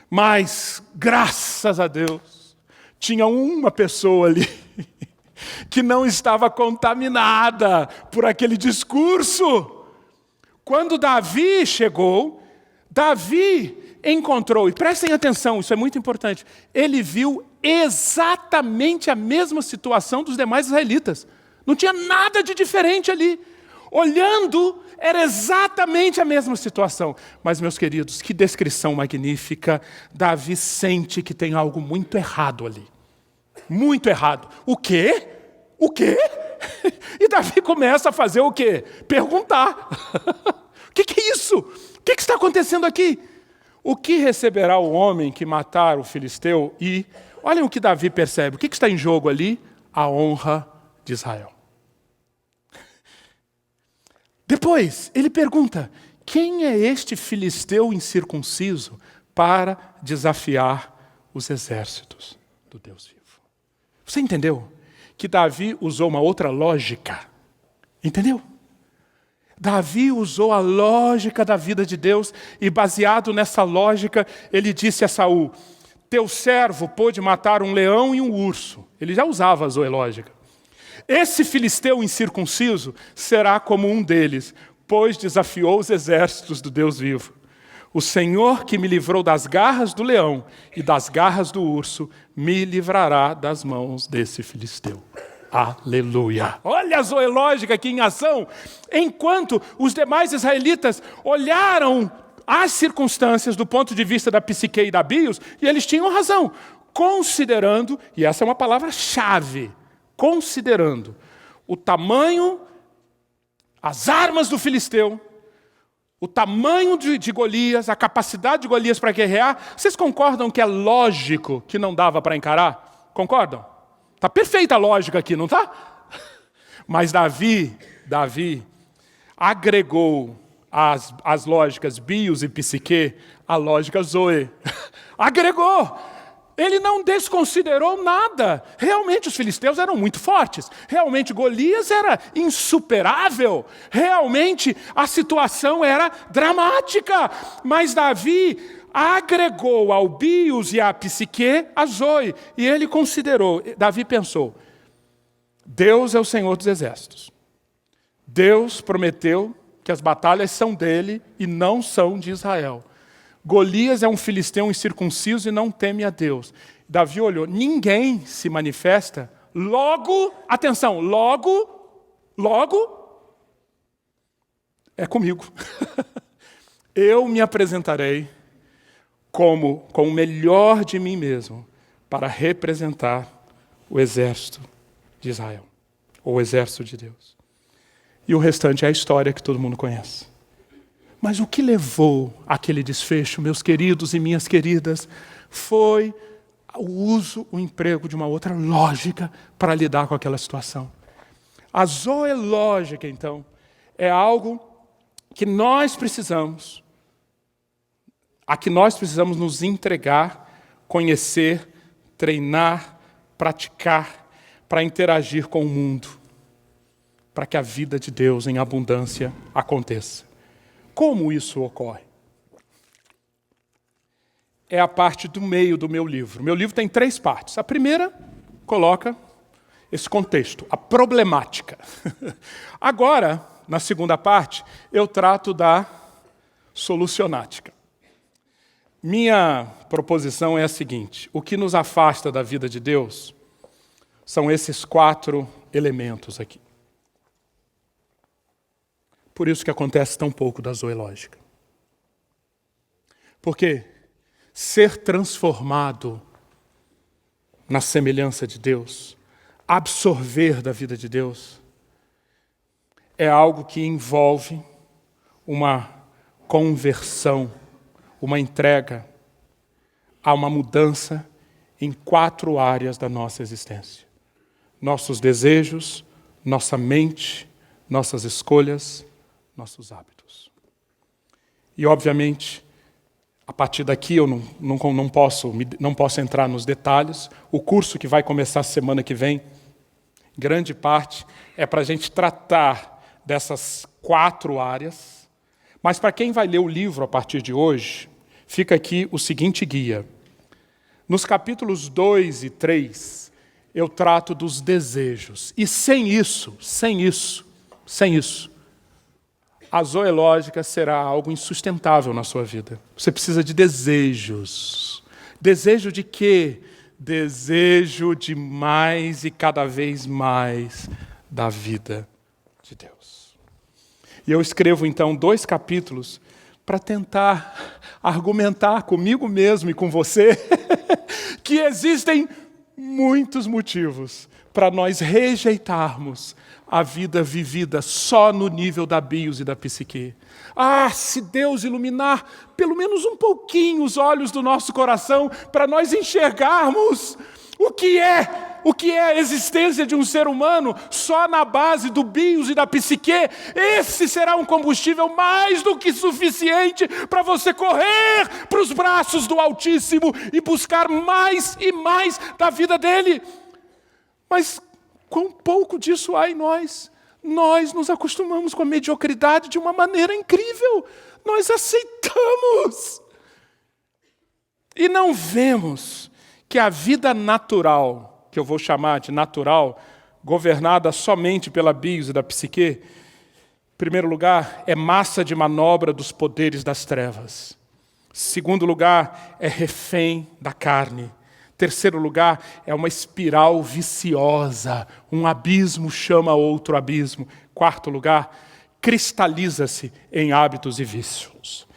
Speaker 2: Mas, graças a Deus, tinha uma pessoa ali que não estava contaminada por aquele discurso. Quando Davi chegou, Davi encontrou, e prestem atenção, isso é muito importante, ele viu exatamente a mesma situação dos demais israelitas. Não tinha nada de diferente ali. Olhando, era exatamente a mesma situação. Mas, meus queridos, que descrição magnífica. Davi sente que tem algo muito errado ali. Muito errado. O quê? O quê? E Davi começa a fazer o quê? Perguntar. O que é isso? O que está acontecendo aqui? O que receberá o homem que matar o filisteu? E olhem o que Davi percebe. O que está em jogo ali? A honra de Israel. Depois, ele pergunta, quem é este filisteu incircunciso para desafiar os exércitos do Deus vivo? Você entendeu? Que Davi usou uma outra lógica. Entendeu? Davi usou a lógica da vida de Deus e, baseado nessa lógica, ele disse a Saul, teu servo pôde matar um leão e um urso. Ele já usava a zoológica. Esse filisteu incircunciso será como um deles, pois desafiou os exércitos do Deus vivo. O Senhor que me livrou das garras do leão e das garras do urso, me livrará das mãos desse filisteu. Aleluia! Olha a zoológica aqui em ação. Enquanto os demais israelitas olharam as circunstâncias do ponto de vista da psique e da bios, e eles tinham razão, considerando, e essa é uma palavra-chave, considerando o tamanho, as armas do filisteu, o tamanho de Golias, a capacidade de Golias para guerrear. Vocês concordam que é lógico que não dava para encarar? Concordam? Está perfeita a lógica aqui, não está? Mas Davi agregou as lógicas bios e psique a lógica zoe. Agregou! Ele não desconsiderou nada. Realmente os filisteus eram muito fortes. Realmente Golias era insuperável. Realmente a situação era dramática. Mas Davi agregou ao bios e à psique a zoe. E ele considerou, Davi pensou, Deus é o Senhor dos exércitos. Deus prometeu que as batalhas são dele e não são de Israel. Golias é um filisteu incircunciso e não teme a Deus. Davi olhou, ninguém se manifesta, logo, atenção, logo, é comigo. Eu me apresentarei com o melhor de mim mesmo para representar o exército de Israel, ou o exército de Deus. E o restante é a história que todo mundo conhece. Mas o que levou àquele desfecho, meus queridos e minhas queridas, foi o emprego de uma outra lógica para lidar com aquela situação. A zoológica, então, é algo que nós precisamos, a que nós precisamos nos entregar, conhecer, treinar, praticar, para interagir com o mundo, para que a vida de Deus em abundância aconteça. Como isso ocorre? É a parte do meio do meu livro. Meu livro tem 3 partes. A primeira coloca esse contexto, a problemática. Agora, na segunda parte, eu trato da solucionática. Minha proposição é a seguinte: o que nos afasta da vida de Deus São esses 4 elementos aqui. Por isso que acontece tão pouco da zoológica. Porque ser transformado na semelhança de Deus, absorver da vida de Deus, é algo que envolve uma conversão, uma entrega a uma mudança em 4 áreas da nossa existência. Nossos desejos, nossa mente, nossas escolhas, nossos hábitos. E, obviamente, a partir daqui eu não posso entrar nos detalhes. O curso que vai começar semana que vem, grande parte, é para a gente tratar dessas 4 áreas. Mas para quem vai ler o livro a partir de hoje, fica aqui o seguinte guia. Nos capítulos 2 e 3, eu trato dos desejos. E sem isso, a zoológica será algo insustentável na sua vida. Você precisa de desejos. Desejo de quê? Desejo de mais e cada vez mais da vida de Deus. E eu escrevo, então, 2 capítulos para tentar argumentar comigo mesmo e com você que existem muitos motivos para nós rejeitarmos a vida vivida só no nível da bios e da psique. Se Deus iluminar pelo menos um pouquinho os olhos do nosso coração para nós enxergarmos o que é a existência de um ser humano só na base do bios e da psique, esse será um combustível mais do que suficiente para você correr para os braços do Altíssimo e buscar mais e mais da vida dele. Mas quão pouco disso há em nós? Nós nos acostumamos com a mediocridade de uma maneira incrível. Nós aceitamos. E não vemos que a vida natural, que eu vou chamar de natural, governada somente pela bios e da psique, em primeiro lugar, é massa de manobra dos poderes das trevas. Segundo lugar, é refém da carne. Terceiro lugar, é uma espiral viciosa. Um abismo chama outro abismo. Quarto lugar, cristaliza-se em hábitos e vícios.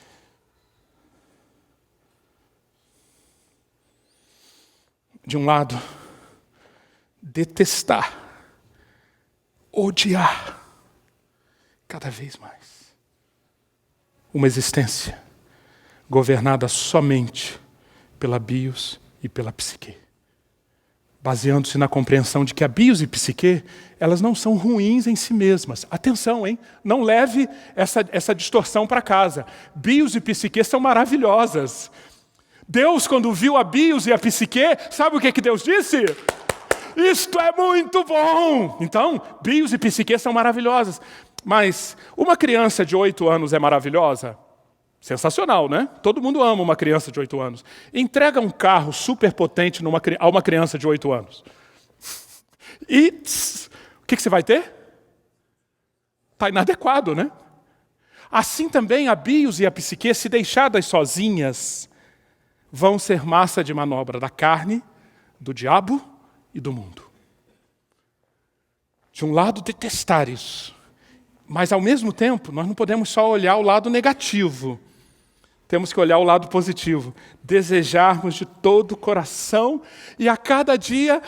Speaker 2: De um lado, detestar, odiar, cada vez mais. Uma existência governada somente pela bios e pela psique. Baseando-se na compreensão de que a bios e psique, elas não são ruins em si mesmas. Atenção, hein? Não leve essa distorção para casa. Bios e psique são maravilhosas. Deus, quando viu a bios e a psique, sabe o que Deus disse? Isto é muito bom! Então, bios e psique são maravilhosas. Mas uma criança de 8 anos é maravilhosa? Sensacional, né? Todo mundo ama uma criança de 8 anos. Entrega um carro super potente a uma criança de 8 anos. E o que você vai ter? Está inadequado, né? Assim também a bios e a psique, se deixadas sozinhas, vão ser massa de manobra da carne, do diabo e do mundo. De um lado, detestar isso. Mas, ao mesmo tempo, nós não podemos só olhar o lado negativo. Temos que olhar o lado positivo. Desejarmos de todo o coração e a cada dia,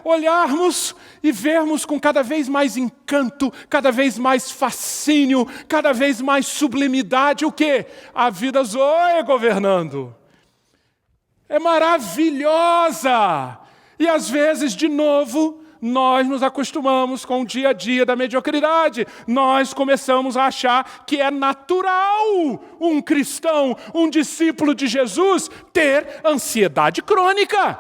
Speaker 2: olharmos e vermos com cada vez mais encanto, cada vez mais fascínio, cada vez mais sublimidade o quê? A vida zoe governando. É maravilhosa! E às vezes, de novo, nós nos acostumamos com o dia a dia da mediocridade. Nós começamos a achar que é natural um cristão, um discípulo de Jesus, ter ansiedade crônica.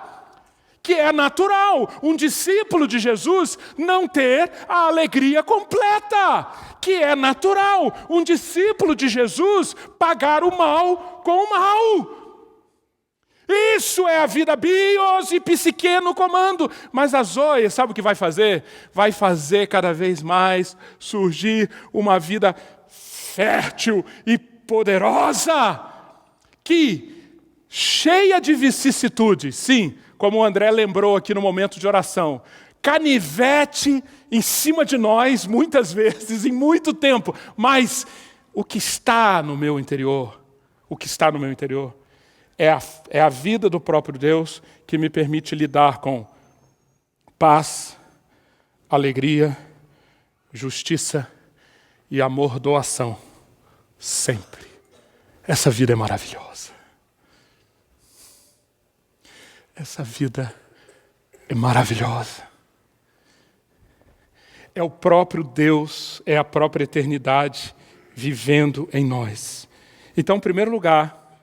Speaker 2: Que é natural um discípulo de Jesus não ter a alegria completa. Que é natural um discípulo de Jesus pagar o mal com o mal. Isso é a vida bios e psique no comando. Mas a Zoe, sabe o que vai fazer? Vai fazer cada vez mais surgir uma vida fértil e poderosa, que cheia de vicissitudes, sim, como o André lembrou aqui no momento de oração, canivete em cima de nós, muitas vezes, em muito tempo, mas o que está no meu interior, é a vida do próprio Deus que me permite lidar com paz, alegria, justiça e amor, doação, sempre. Essa vida é maravilhosa. Essa vida é maravilhosa. É o próprio Deus, é a própria eternidade vivendo em nós. Então, em primeiro lugar,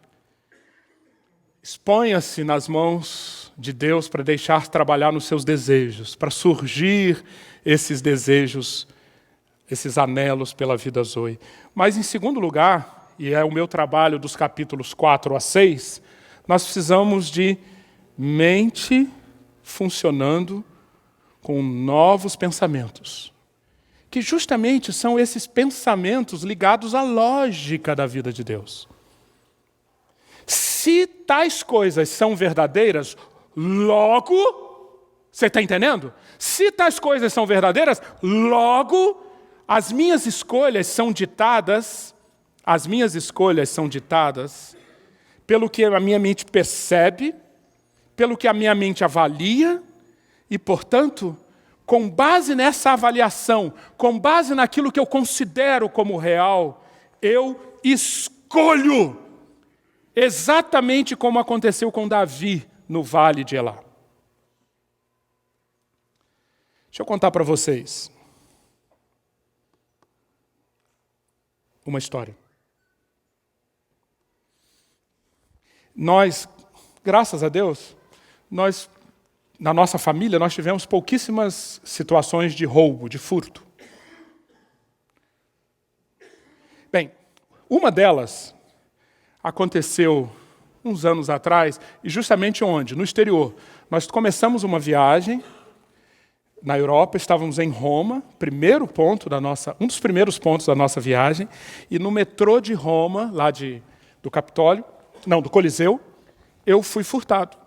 Speaker 2: exponha-se nas mãos de Deus para deixar trabalhar nos seus desejos, para surgir esses desejos, esses anelos pela vida Zoe. Mas, em segundo lugar, e é o meu trabalho dos capítulos 4 a 6, nós precisamos de mente funcionando com novos pensamentos, que justamente são esses pensamentos ligados à lógica da vida de Deus. Se tais coisas são verdadeiras, logo, você está entendendo? Se tais coisas são verdadeiras, logo, as minhas escolhas são ditadas pelo que a minha mente percebe, pelo que a minha mente avalia, e, portanto, com base nessa avaliação, com base naquilo que eu considero como real, eu escolho, exatamente como aconteceu com Davi no vale de Elá. Deixa eu contar para vocês uma história. Nós, graças a Deus, na nossa família, nós tivemos pouquíssimas situações de roubo, de furto. Bem, uma delas aconteceu uns anos atrás, e justamente onde? No exterior. Nós começamos uma viagem na Europa, estávamos em Roma, um dos primeiros pontos da nossa viagem, e no metrô de Roma, lá do Coliseu, eu fui furtado.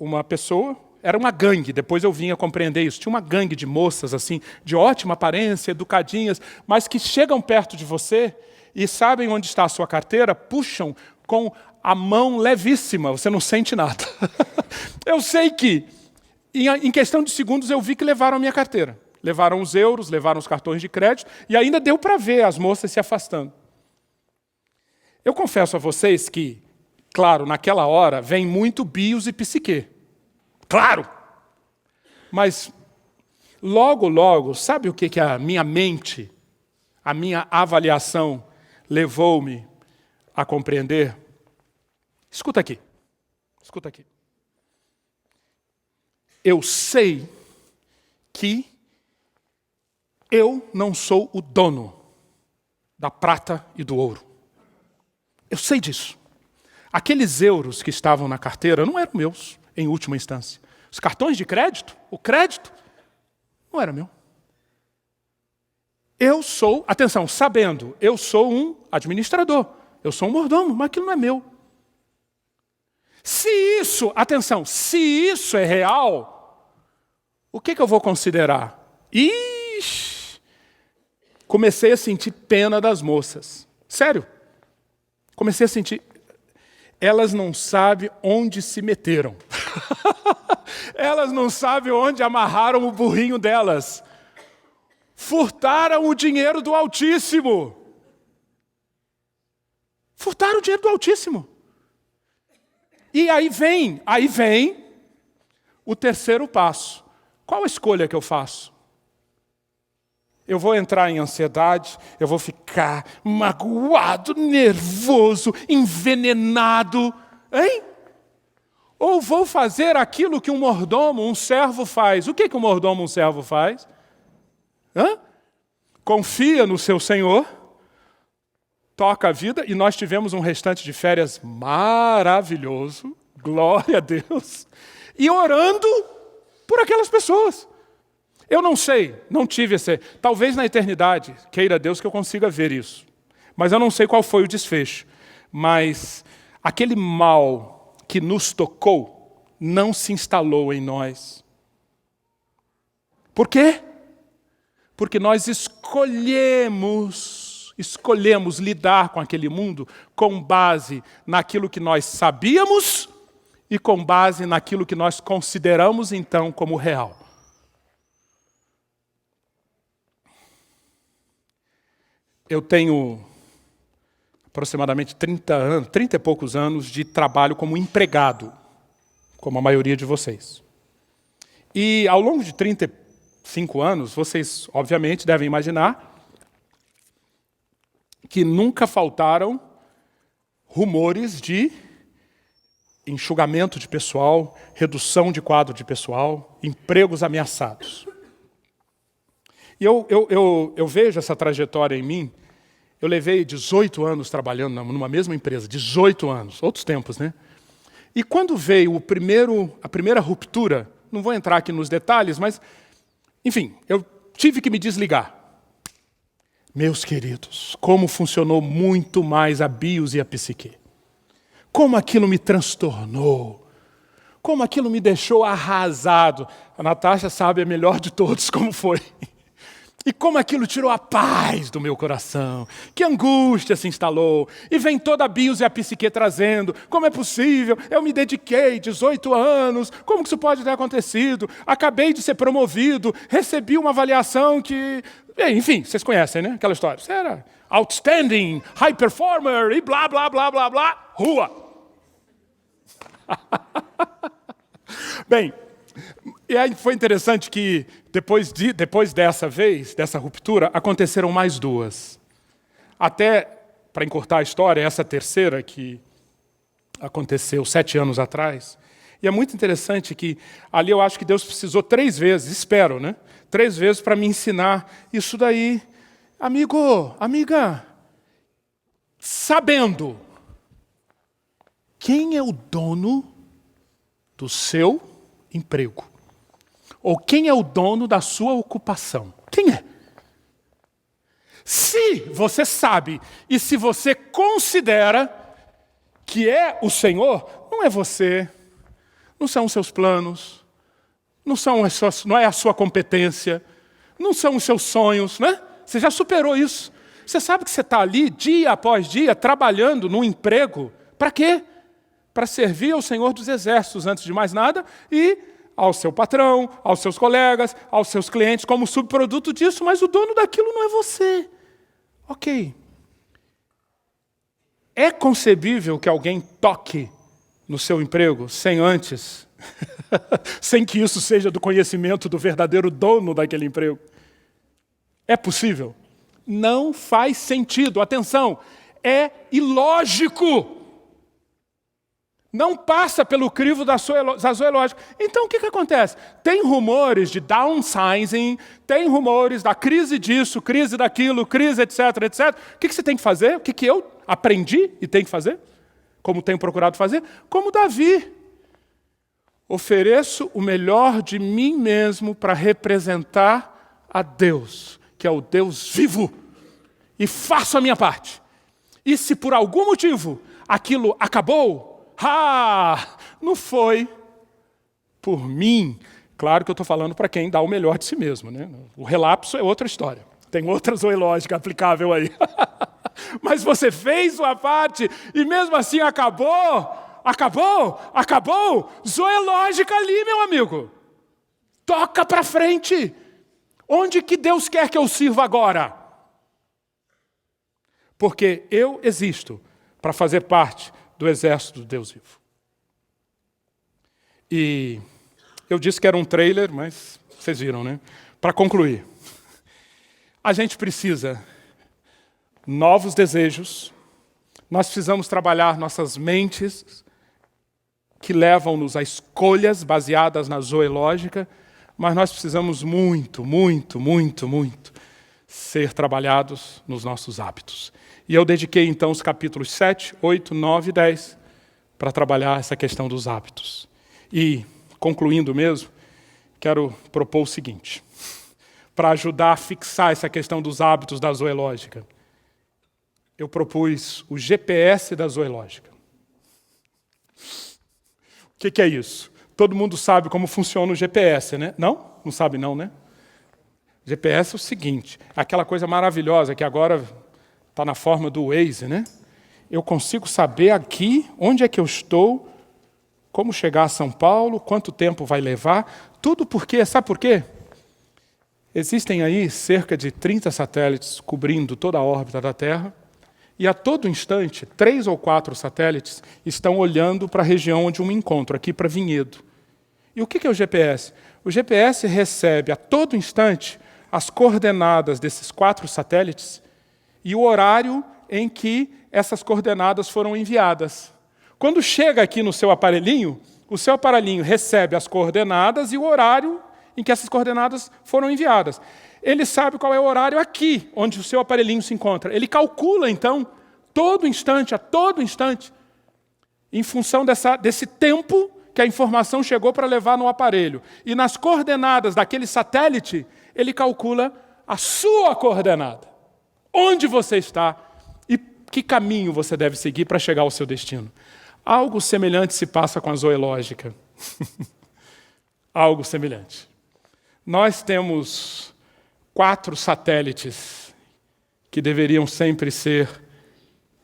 Speaker 2: Uma pessoa, era uma gangue, depois eu vim a compreender isso, tinha uma gangue de moças assim, de ótima aparência, educadinhas, mas que chegam perto de você e sabem onde está a sua carteira, puxam com a mão levíssima, você não sente nada. Eu sei que, em questão de segundos, eu vi que levaram a minha carteira. Levaram os euros, levaram os cartões de crédito, e ainda deu para ver as moças se afastando. Eu confesso a vocês que, claro, naquela hora, vem muito bios e psique. Claro! Mas, logo, sabe o que a minha mente, a minha avaliação, levou-me a compreender? Escuta aqui. Eu sei que eu não sou o dono da prata e do ouro. Eu sei disso. Aqueles euros que estavam na carteira não eram meus, em última instância. Os cartões de crédito, o crédito, não era meu. Eu sou, atenção, sabendo, eu sou um administrador, eu sou um mordomo, mas aquilo não é meu. Se isso é real, o que eu vou considerar? Comecei a sentir pena das moças. Sério. Comecei a sentir... Elas não sabem onde se meteram. Elas não sabem onde amarraram o burrinho delas. Furtaram o dinheiro do Altíssimo. Furtaram o dinheiro do Altíssimo. E aí vem o terceiro passo. Qual a escolha que eu faço? Eu vou entrar em ansiedade, eu vou ficar magoado, nervoso, envenenado, hein? Ou vou fazer aquilo que um mordomo, um servo faz. O que um mordomo, um servo faz? Confia no seu Senhor, toca a vida, e nós tivemos um restante de férias maravilhoso, glória a Deus, e orando por aquelas pessoas. Eu não sei, não tive talvez na eternidade, queira Deus que eu consiga ver isso. Mas eu não sei qual foi o desfecho. Mas aquele mal que nos tocou não se instalou em nós. Por quê? Porque nós escolhemos lidar com aquele mundo com base naquilo que nós sabíamos e com base naquilo que nós consideramos então como real. Eu tenho aproximadamente 30 e poucos anos de trabalho como empregado, como a maioria de vocês. E ao longo de 35 anos, vocês obviamente devem imaginar que nunca faltaram rumores de enxugamento de pessoal, redução de quadro de pessoal, empregos ameaçados. E eu vejo essa trajetória em mim. Eu levei 18 anos trabalhando numa mesma empresa, 18 anos, outros tempos, né? E quando veio a primeira ruptura, não vou entrar aqui nos detalhes, mas, enfim, eu tive que me desligar. Meus queridos, como funcionou muito mais a bios e a psique. Como aquilo me transtornou. Como aquilo me deixou arrasado. A Natasha sabe a melhor de todos como foi. E como aquilo tirou a paz do meu coração. Que angústia se instalou. E vem toda a bios e a psique trazendo. Como é possível? Eu me dediquei 18 anos. Como que isso pode ter acontecido? Acabei de ser promovido. Recebi uma avaliação que... Enfim, vocês conhecem, né? Aquela história. Você era outstanding, high performer e blá, blá, blá, blá, blá. Rua. Bem... E aí foi interessante que depois dessa ruptura, aconteceram mais duas. Até, para encurtar a história, essa terceira que aconteceu 7 anos atrás. E é muito interessante que ali eu acho que Deus precisou 3 vezes, espero, né? 3 vezes para me ensinar isso daí. Amigo, amiga, sabendo quem é o dono do seu emprego. Ou quem é o dono da sua ocupação? Quem é? Se você sabe e se você considera que é o Senhor, não é você, não são os seus planos, não é a sua competência, não são os seus sonhos, né? Você já superou isso. Você sabe que você está ali dia após dia trabalhando num emprego. Para quê? Para servir ao Senhor dos Exércitos, antes de mais nada, e ao seu patrão, aos seus colegas, aos seus clientes, como subproduto disso, mas o dono daquilo não é você. Ok. É concebível que alguém toque no seu emprego sem antes, sem que isso seja do conhecimento do verdadeiro dono daquele emprego? É possível? Não faz sentido. Atenção, é ilógico. Não passa pelo crivo da zoológica. Então, o que acontece? Tem rumores de downsizing, tem rumores da crise disso, crise daquilo, crise etc, etc. O que você tem que fazer? O que eu aprendi e tenho que fazer? Como tenho procurado fazer? Como Davi. Ofereço o melhor de mim mesmo para representar a Deus, que é o Deus vivo, e faço a minha parte. E se por algum motivo aquilo acabou, não foi por mim. Claro que eu estou falando para quem dá o melhor de si mesmo, né? O relapso é outra história. Tem outra zoológica aplicável aí. Mas você fez sua parte e mesmo assim acabou. Zoológica ali, meu amigo. Toca para frente. Onde que Deus quer que eu sirva agora? Porque eu existo para fazer parte do exército do Deus vivo. E eu disse que era um trailer, mas vocês viram, né? Para concluir, a gente precisa novos desejos, nós precisamos trabalhar nossas mentes, que levam-nos a escolhas baseadas na zoológica, mas nós precisamos muito ser trabalhados nos nossos hábitos. E eu dediquei, então, os capítulos 7, 8, 9 e 10 para trabalhar essa questão dos hábitos. E, concluindo mesmo, quero propor o seguinte, para ajudar a fixar essa questão dos hábitos da zoológica. Eu propus o GPS da zoológica. O que é isso? Todo mundo sabe como funciona o GPS, né? Não? Não sabe não, né? GPS é o seguinte, aquela coisa maravilhosa que agora está na forma do Waze, né? Eu consigo saber aqui onde é que eu estou, como chegar a São Paulo, quanto tempo vai levar, tudo porque, sabe por quê? Existem aí cerca de 30 satélites cobrindo toda a órbita da Terra, e a todo instante, 3 ou 4 satélites estão olhando para a região onde eu me encontro, aqui para Vinhedo. E o que é o GPS? O GPS recebe a todo instante as coordenadas desses 4 satélites e o horário em que essas coordenadas foram enviadas. Quando chega aqui no seu aparelhinho, o seu aparelhinho recebe as coordenadas e o horário em que essas coordenadas foram enviadas. Ele sabe qual é o horário aqui, onde o seu aparelhinho se encontra. Ele calcula, então, a todo instante, em função desse tempo que a informação chegou para levar no aparelho. E nas coordenadas daquele satélite, ele calcula a sua coordenada. Onde você está e que caminho você deve seguir para chegar ao seu destino. Algo semelhante se passa com a zoológica. Algo semelhante. Nós temos 4 satélites que deveriam sempre ser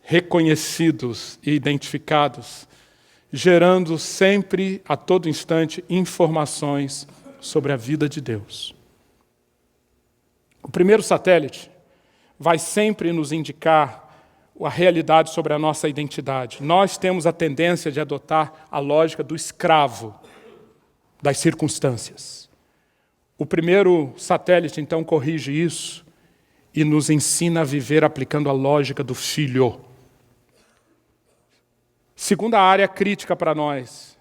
Speaker 2: reconhecidos e identificados, gerando sempre, a todo instante, informações sobre a vida de Deus. O primeiro satélite vai sempre nos indicar a realidade sobre a nossa identidade. Nós temos a tendência de adotar a lógica do escravo das circunstâncias. O primeiro satélite, então, corrige isso e nos ensina a viver aplicando a lógica do filho. Segunda área crítica para nós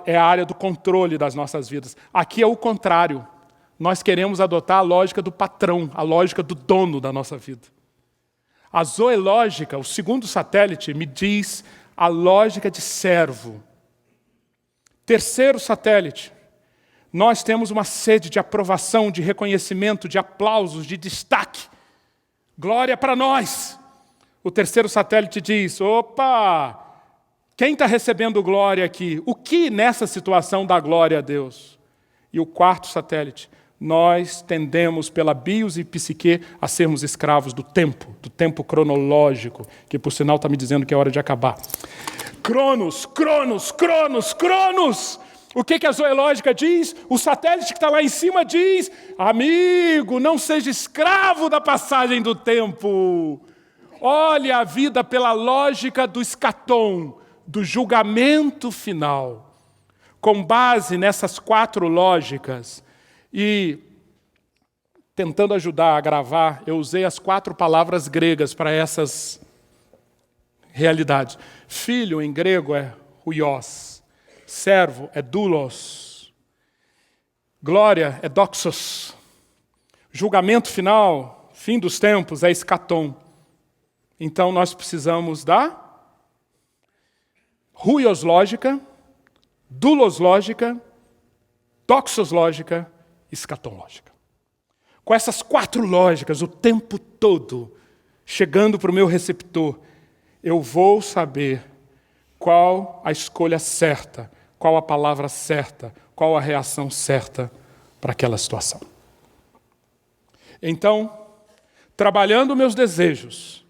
Speaker 2: é a área do controle das nossas vidas. Aqui é o contrário. Nós queremos adotar a lógica do patrão, a lógica do dono da nossa vida. A zoológica, o segundo satélite, me diz a lógica de servo. Terceiro satélite, nós temos uma sede de aprovação, de reconhecimento, de aplausos, de destaque. Glória para nós! O terceiro satélite diz, opa, quem está recebendo glória aqui? O que nessa situação dá glória a Deus? E o quarto satélite, nós tendemos pela bios e psique a sermos escravos do tempo cronológico, que por sinal está me dizendo que é hora de acabar. Cronos, Cronos, Cronos, Cronos! O que a zoológica diz? O satélite que está lá em cima diz, amigo, não seja escravo da passagem do tempo. Olhe a vida pela lógica do escatom, do julgamento final. Com base nessas 4 lógicas, e tentando ajudar a gravar, eu usei as 4 palavras gregas para essas realidades. Filho, em grego, é huios. Servo é doulos. Glória é doxos. Julgamento final, fim dos tempos, é escatom. Então nós precisamos da huios lógica, doulos lógica, doxos lógica, escatom lógica. Com essas 4 lógicas, o tempo todo, chegando para o meu receptor, eu vou saber qual a escolha certa, qual a palavra certa, qual a reação certa para aquela situação. Então, trabalhando meus desejos,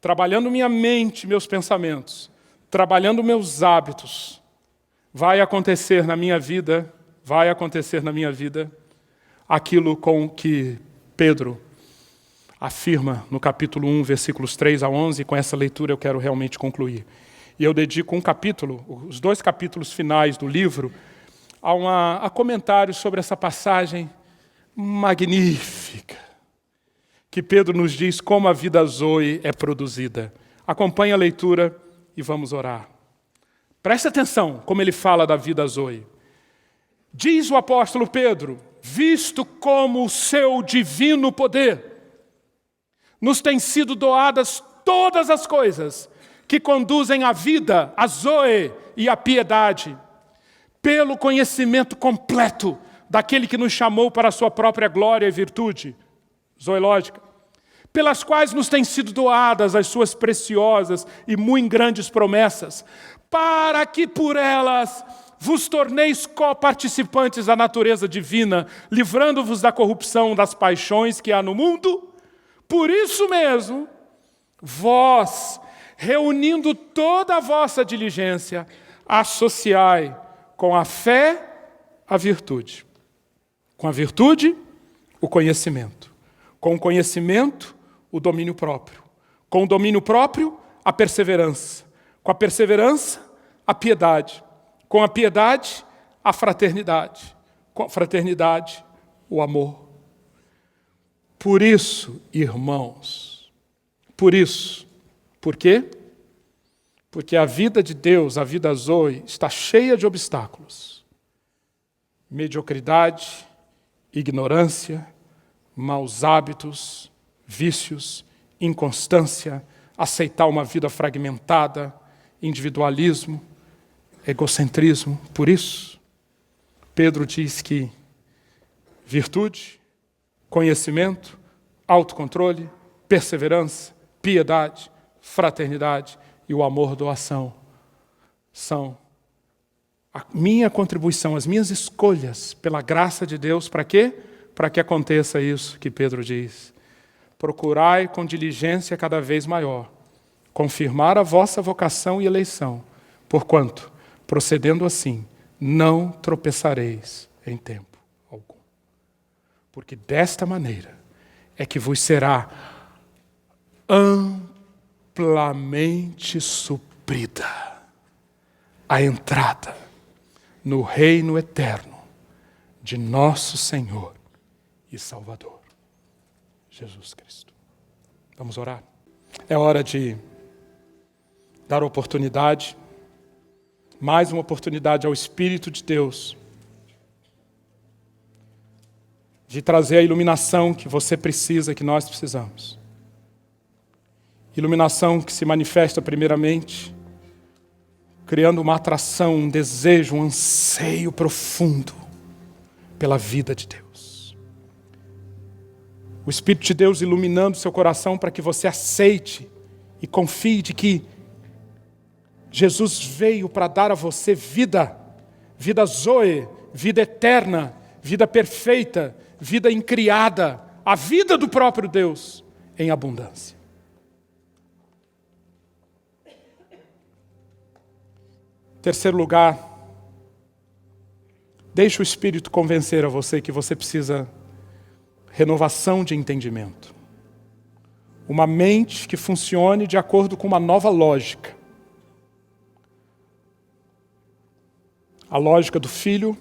Speaker 2: trabalhando minha mente, meus pensamentos, trabalhando meus hábitos, vai acontecer na minha vida aquilo com que Pedro afirma no capítulo 1, versículos 3 a 11, e com essa leitura eu quero realmente concluir. E eu dedico um capítulo, os 2 capítulos finais do livro, a comentários sobre essa passagem magnífica, que Pedro nos diz como a vida zoe é produzida. Acompanhe a leitura e vamos orar. Preste atenção como ele fala da vida zoe. Diz o apóstolo Pedro, visto como o seu divino poder, nos têm sido doadas todas as coisas que conduzem à vida, à zoe e à piedade, pelo conhecimento completo daquele que nos chamou para a sua própria glória e virtude, zoológica, pelas quais nos têm sido doadas as suas preciosas e muito grandes promessas, para que por elas vos torneis coparticipantes da natureza divina, livrando-vos da corrupção das paixões que há no mundo. Por isso mesmo, vós, reunindo toda a vossa diligência, associai com a fé a virtude. Com a virtude, o conhecimento. Com o conhecimento, o domínio próprio. Com o domínio próprio, a perseverança. Com a perseverança, a piedade. Com a piedade, a fraternidade. Com a fraternidade, o amor. Por isso, irmãos, por isso, por quê? Porque a vida de Deus, a vida Zoe, está cheia de obstáculos. Mediocridade, ignorância, maus hábitos, vícios, inconstância, aceitar uma vida fragmentada, individualismo, egocentrismo. Por isso, Pedro diz que virtude, conhecimento, autocontrole, perseverança, piedade, fraternidade e o amor doação são a minha contribuição, as minhas escolhas pela graça de Deus. Para quê? Para que aconteça isso que Pedro diz. Procurai com diligência cada vez maior confirmar a vossa vocação e eleição, porquanto, procedendo assim, não tropeçareis em tempo algum. Porque desta maneira é que vos será amplamente suprida a entrada no reino eterno de nosso Senhor e Salvador, Jesus Cristo. Vamos orar? É hora de dar oportunidade, mais uma oportunidade ao Espírito de Deus, de trazer a iluminação que você precisa, que nós precisamos. Iluminação que se manifesta primeiramente criando uma atração, um desejo, um anseio profundo pela vida de Deus. O Espírito de Deus iluminando seu coração para que você aceite e confie de que Jesus veio para dar a você vida, vida Zoe, vida eterna, vida perfeita, vida incriada, a vida do próprio Deus em abundância. Terceiro lugar, deixe o Espírito convencer a você que você precisa renovação de entendimento. Uma mente que funcione de acordo com uma nova lógica. A lógica do Filho,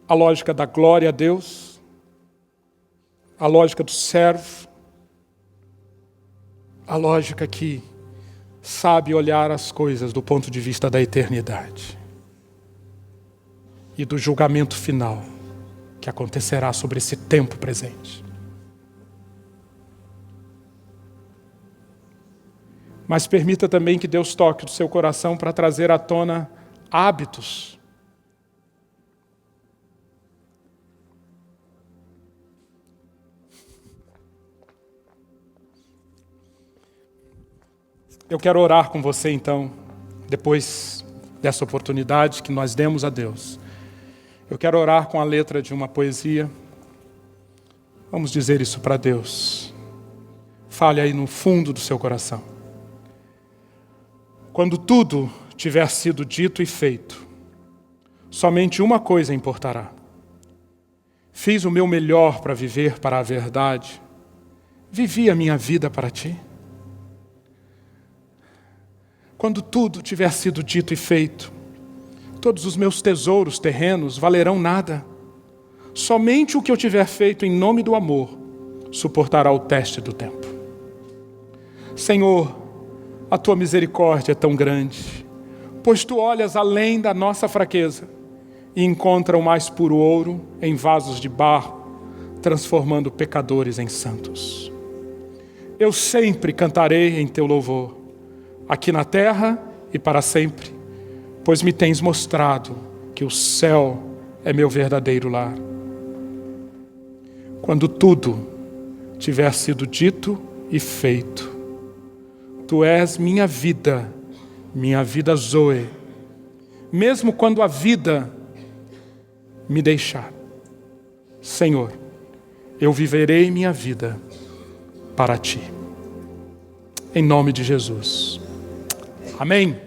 Speaker 2: a lógica da glória a Deus, a lógica do servo, a lógica que sabe olhar as coisas do ponto de vista da eternidade e do julgamento final que acontecerá sobre esse tempo presente. Mas permita também que Deus toque o seu coração para trazer à tona hábitos. Eu quero orar com você então, depois dessa oportunidade que nós demos a Deus. Eu quero orar com a letra de uma poesia. Vamos dizer isso para Deus. Fale aí no fundo do seu coração. Quando tudo tiver sido dito e feito, somente uma coisa importará. Fiz o meu melhor para viver para a verdade. Vivi a minha vida para ti. Quando tudo tiver sido dito e feito, todos os meus tesouros terrenos valerão nada. Somente o que eu tiver feito em nome do amor suportará o teste do tempo. Senhor, a tua misericórdia é tão grande, pois tu olhas além da nossa fraqueza e encontra o mais puro ouro em vasos de barro, transformando pecadores em santos. Eu sempre cantarei em teu louvor, aqui na terra e para sempre, pois me tens mostrado que o céu é meu verdadeiro lar. Quando tudo tiver sido dito e feito, tu és minha vida minha vida Zoe, mesmo quando a vida me deixar. Senhor, eu viverei minha vida para Ti. Em nome de Jesus. Amém.